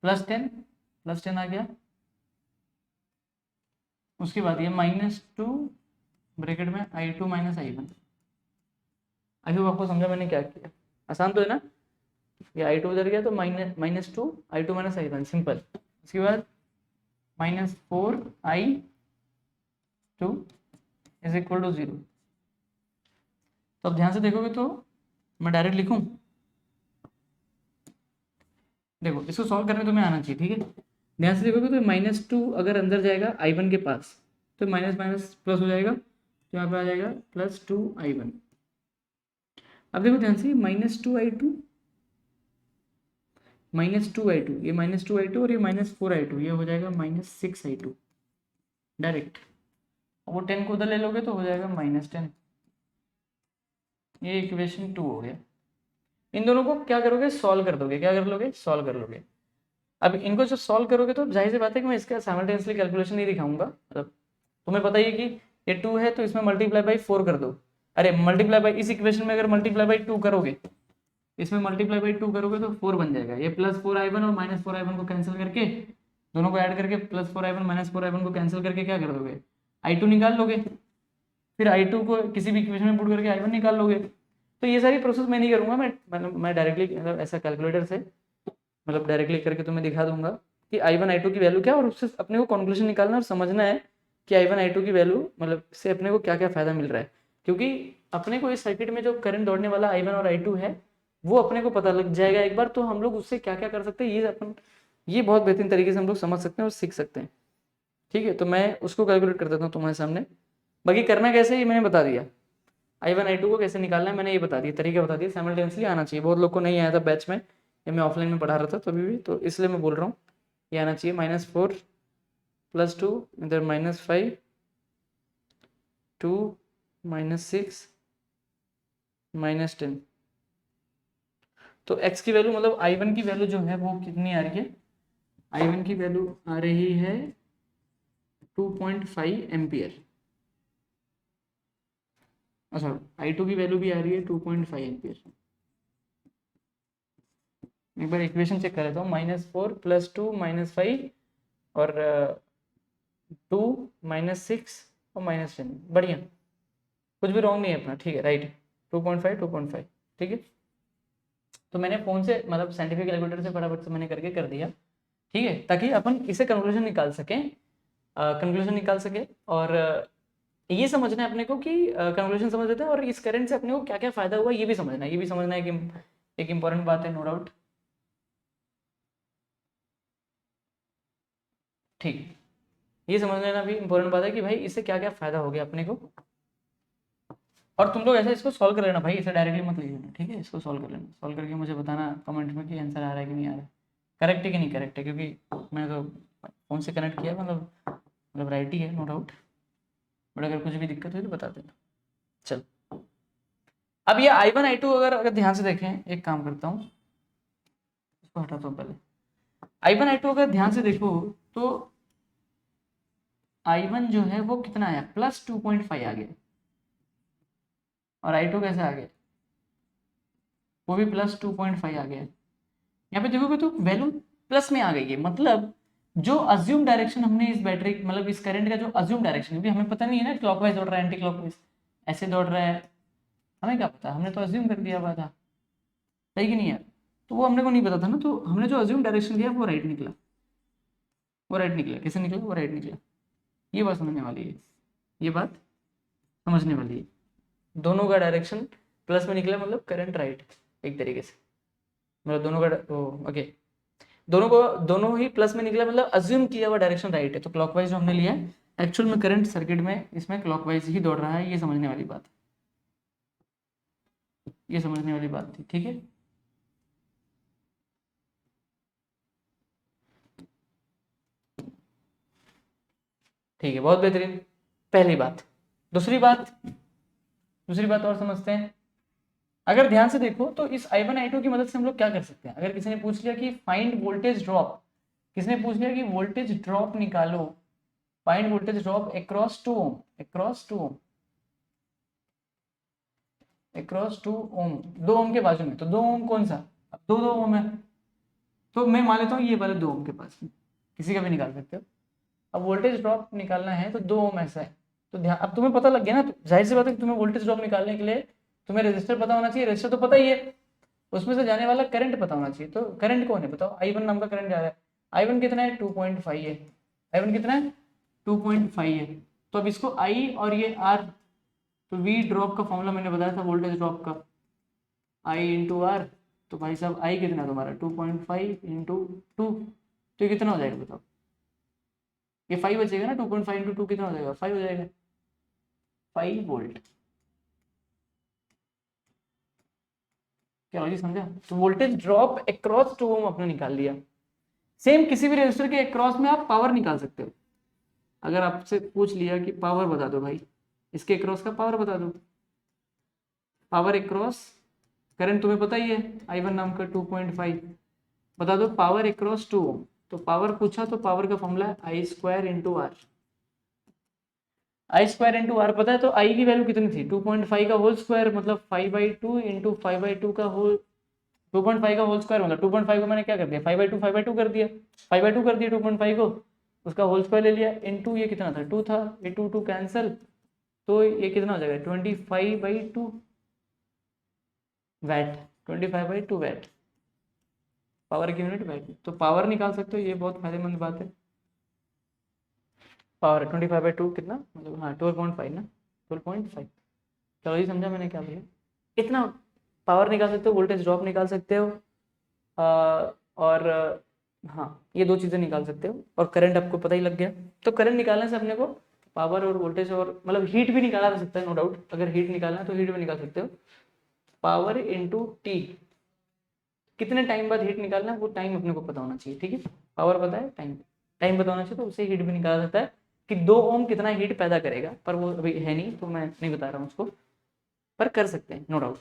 +10 आ गया। उसके बाद ये -2 ब्रैकेट में I2 - I1। आई होप आपको समझा मैंने क्या किया, आसान तो है ना। ये I2 उधर गया तो -2 I2 - I1, सिंपल। उसके बाद -4I2 = 0। तो अब ध्यान से देखोगे तो मैं डायरेक्ट लिखूं, देखो इसको सॉल्व करने तो मैं आना चाहिए, ठीक है। ध्यान से देखोगे तो -2 अगर अंदर जाएगा I1 के पास, तो माइनस माइनस प्लस हो जाएगा, तो यहाँ पे आ जाएगा +2I1। अब देखो ध्यान से, -2I2 ये -2I2 और ये -4I2, ये हो जाएगा -6I2 डायरेक्ट। वो 10 को उधर ले लोगे तो हो जाएगा -10। ये इक्वेशन 2 हो गया। इन दोनों को क्या करोगे, सॉल्व कर दोगे, सॉल्व कर लोगे। अब इनको जब सॉल्व करोगे तो जाहिर सी बात है कि मैं इसका साइमल्टेनियसली कैलकुलेशन नहीं दिखाऊंगा। मतलब तुम्हें पता ही है कि ये 2 है तो इसमें ×4 कर दो। अरे मल्टीप्लाई बाई, इस इक्वेशन में अगर ×2 करोगे, इसमें ×2 करोगे तो 4 बन जाएगा। ये +4I1 और -4I1 को कैंसिल करके, दोनों को ऐड करके +4I1 -4I1 को कैंसिल करके क्या कर दोगे, I2 निकाल लोगे। फिर I2 को किसी भी इक्वेशन में पुट करके I1 निकाल लोगे। तो ये सारी प्रोसेस मैं नहीं करूंगा, मैं डायरेक्टली मतलब ऐसा कैलकुलेटर से मतलब डायरेक्टली करके तुम्हें दिखा दूंगा कि I1 I2 की वैल्यू क्या, और उससे अपने को कॉन्क्लूजन निकालना और समझना है कि I1 I2 की वैल्यू मतलब से अपने को क्या क्या फायदा मिल रहा है। क्योंकि अपने को इस सर्किट में जो करंट दौड़ने वाला I1 और I2 है वो अपने को पता लग जाएगा एक बार, तो हम लोग उससे क्या क्या कर सकते हैं ये बहुत बेहतरीन तरीके से हम लोग समझ सकते हैं और सीख सकते हैं। ठीक है, तो मैं उसको कैलकुलेट कर देता हूँ तुम्हारे सामने। बाकी करना कैसे है ये मैंने बता दिया, I1 I2 को कैसे निकालना है मैंने ये बता दिया, तरीका बता दिया। साइमल्टेनियसली आना चाहिए, बहुत लोग को नहीं आया था बैच में, या मैं ऑफलाइन में पढ़ा रहा था तभी भी, तो इसलिए मैं बोल रहा हूँ ये आना चाहिए। -4 + 2 इधर -5 2 -6 -10। तो x की वैल्यू मतलब I1 की वैल्यू जो है वो कितनी आ रही है, I1 की वैल्यू आ रही है 2.5 एम्पियर। अच्छा, I2 की वैल्यू भी आ रही है 2.5 एम्पियर। एक बार इक्वेशन चेक कर लेता हूँ, -4 + 2 -5 और 2 -6 और -10, बढ़िया, कुछ भी रॉन्ग नहीं है अपना, ठीक है, राइट। 2.5 ठीक है। तो मैंने फ़ोन से मतलब साइंटिफिक कैलकुलेटर से फटाफट से मैंने करके कर दिया, ठीक है, ताकि अपन इसे कंक्लूजन निकाल सकें। और ये समझना है अपने को कि कंक्लूजन समझ लेते हैं, और इस करंट से अपने को क्या क्या फायदा हुआ ये भी समझना है कि एक इंपॉर्टेंट बात है, नो डाउट। ठीक, ये समझ लेना भी इंपॉर्टेंट बात है कि भाई इससे क्या क्या फायदा हो गया अपने को। और तुम लोग ऐसा इसको सॉल्व कर लेना भाई, इसे डायरेक्टली मत ले लेना, ठीक है। इसको सॉल्व कर लेना, सॉल्व करके मुझे बताना कमेंट में कि आंसर आ रहा है कि नहीं आ रहा है। करेक्ट है कि नहीं करेक्ट है, क्योंकि मैंने तो फोन से कनेक्ट किया, मतलब राइट ही है नो डाउट, बट अगर कुछ भी दिक्कत हुई तो बता देना। चल अब ये I1 I2 अगर ध्यान से देखें, एक काम करता हूँ इसको हटाता हूँ पहले। I1 I2 अगर ध्यान से देखो तो I1 जो है वो कितना आया, +2.5 आ गया, और I2 कैसे आ गया, वो भी +2.5 आ गया। यहाँ पे देखोगे तो वैल्यू प्लस में आ गई है, मतलब जो अज्यूम डायरेक्शन हमने इस बैटरी मतलब इस करंट का जो अज्यूम डायरेक्शन, क्योंकि हमें पता नहीं है ना क्लॉकवाइज दौड़ रहा है एंटी क्लॉकवाइज ऐसे दौड़ रहा है, हमें क्या पता, हमने तो अज्यूम कर दिया हुआ था, सही कि नहीं है, तो वो हमने को नहीं पता था ना, तो हमने जो अज्यूम डायरेक्शन लिया वो राइट निकला, वो राइट निकला, कैसे निकला, वो राइट निकला। ये बात समझने वाली है, ये बात समझने वाली है, दोनों का डायरेक्शन प्लस में निकला, मतलब करंट राइट एक तरीके से, मतलब दोनों का ओके, दोनों ही प्लस में निकला, मतलब अज्यूम किया हुआ डायरेक्शन राइट है, तो क्लॉकवाइज जो हमने लिया है एक्चुअल में करंट सर्किट में इसमें क्लॉकवाइज ही दौड़ रहा है, ये समझने वाली बात, ये समझने वाली बात थी, ठीक है। ठीक है, बहुत बेहतरीन, पहली बात। दूसरी बात और समझते हैं। अगर ध्यान से देखो तो इस I1 I2 की मदद से हम लोग क्या कर सकते हैं, अगर किसी ने पूछ लिया कि फाइंड वोल्टेज ड्रॉप, किसी ने पूछ लिया कि वोल्टेज ड्रॉप निकालो, फाइंड वोल्टेज ड्रॉप अक्रॉस 2 ओम, अक्रॉस 2 ओम, 2 ओम के बाजू में, तो 2 ओम कौन सा, अब 2 ओम है, तो मैं मान लेता हूँ ये वाले 2 ओम के पास में, किसी का भी निकाल सकते हो। अब वोल्टेज ड्रॉप निकालना है तो 2 ओम ऐसा है, तो ध्यान, अब तुम्हें पता लग गया ना, तो जाहिर सी बात है कि तुम्हें वोल्टेज ड्रॉप निकालने के लिए तुम्हें रेजिस्टर पता होना चाहिए, रेजिस्टर तो पता ही है, उसमें से जाने वाला करंट पता होना चाहिए, तो करंट कौन है बताओ, I1 नाम का करंट जा रहा है, I1 कितना है 2.5 है, I1 कितना है 2.5 है, तो अब इसको I और ये R, तो V ड्रॉप का फॉर्मूला मैंने बताया था वोल्टेज ड्रॉप का, I इंटू R, तो भाई साहब I कितना है तुम्हारा 2.5 इंटू 2, तो ये कितना हो जाएगा बताओ, ये 5 बचेगा ना, 2.5 इंटू 2 कितना हो जाएगा, 5 हो जाएगा, 5 वोल्ट, क्या लॉजिक समझा, तो वोल्टेज ड्रॉप अक्रॉस 2 ओम अपने निकाल लिया। सेम किसी भी रेजिस्टर के अक्रॉस में आप पावर निकाल सकते हो, अगर आपसे पूछ लिया कि पावर बता दो भाई, इसके अक्रॉस का पावर बता दो, पावर अक्रॉस, करंट तुम्हें पता ही है I1 नाम का 2.5, बता दो पावर अक्रॉस 2 ओम, तो पावर पूछा तो पावर का फॉर्मूला है I² into are, I² into are पता है, तो I की वैल्यू कितनी थी 2.5 का होल स्क्वायर, मतलब 5/2 इंटू 5/2 का होल, 2.5 का होल स्क्वायर, मतलब 2.5 को मैंने क्या कर दिया 5/2 कर दिया, 5/2 कर दिया 2.5 को, उसका होल स्क्वायर ले लिया, इंटू ये कितना था 2 था, ये 2 कैंसिल, तो ये कितना हो जाएगा 25/2 वैट, 25/2 वैट, पावर की यूनिट वैट, तो पावर निकाल सकते हो, ये बहुत फायदेमंद बात है। पावर 25/2 कितना, मतलब हाँ 12.5 ना, 12.5, चलो ये समझा मैंने क्या बोला, इतना पावर निकाल सकते हो, वोल्टेज ड्रॉप निकाल सकते हो, और हाँ ये दो चीज़ें निकाल सकते हो, और करंट आपको पता ही लग गया, तो करंट निकालने से अपने को पावर और वोल्टेज और मतलब हीट भी निकाला जा सकता है, नो डाउट, अगर हीट निकालना है तो हीट भी निकाल सकते हो, पावर इंटू टी, कितने टाइम बाद हीट निकालना है वो टाइम अपने को पता होना चाहिए, ठीक है, पावर पता है, टाइम पता होना चाहिए, तो उससे हीट भी निकाला जाता है कि 2 ओम कितना हीट पैदा करेगा, पर वो अभी है नहीं तो मैं नहीं बता रहा हूँ उसको, पर कर सकते हैं नो डाउट।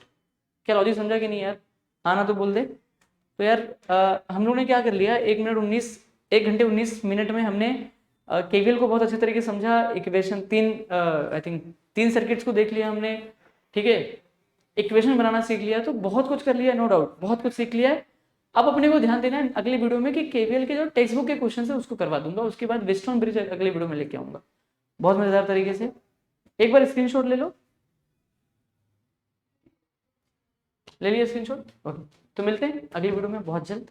क्या लॉजिक समझा कि नहीं यार, आना तो बोल दे। तो यार हम लोगों ने क्या कर लिया, 1 घंटे 19 मिनट में हमने केवीएल को बहुत अच्छे तरीके से समझा, इक्वेशन 3 आई थिंक 3 सर्किट्स को देख लिया हमने, ठीक है, इक्वेशन बनाना सीख लिया, तो बहुत कुछ कर लिया नो डाउट, बहुत कुछ सीख लिया है। अब अपने को ध्यान देना है अगले वीडियो में कि केवीएल के जो टेक्स्ट बुक के क्वेश्चन है उसको करवा दूंगा, उसके बाद वेस्टर्न ब्रिज अगले वीडियो में लेके आऊंगा बहुत मजेदार तरीके से, एक बार स्क्रीनशॉट ले लो, ले लिया स्क्रीनशॉट, ओके, तो मिलते हैं अगली वीडियो में बहुत जल्द।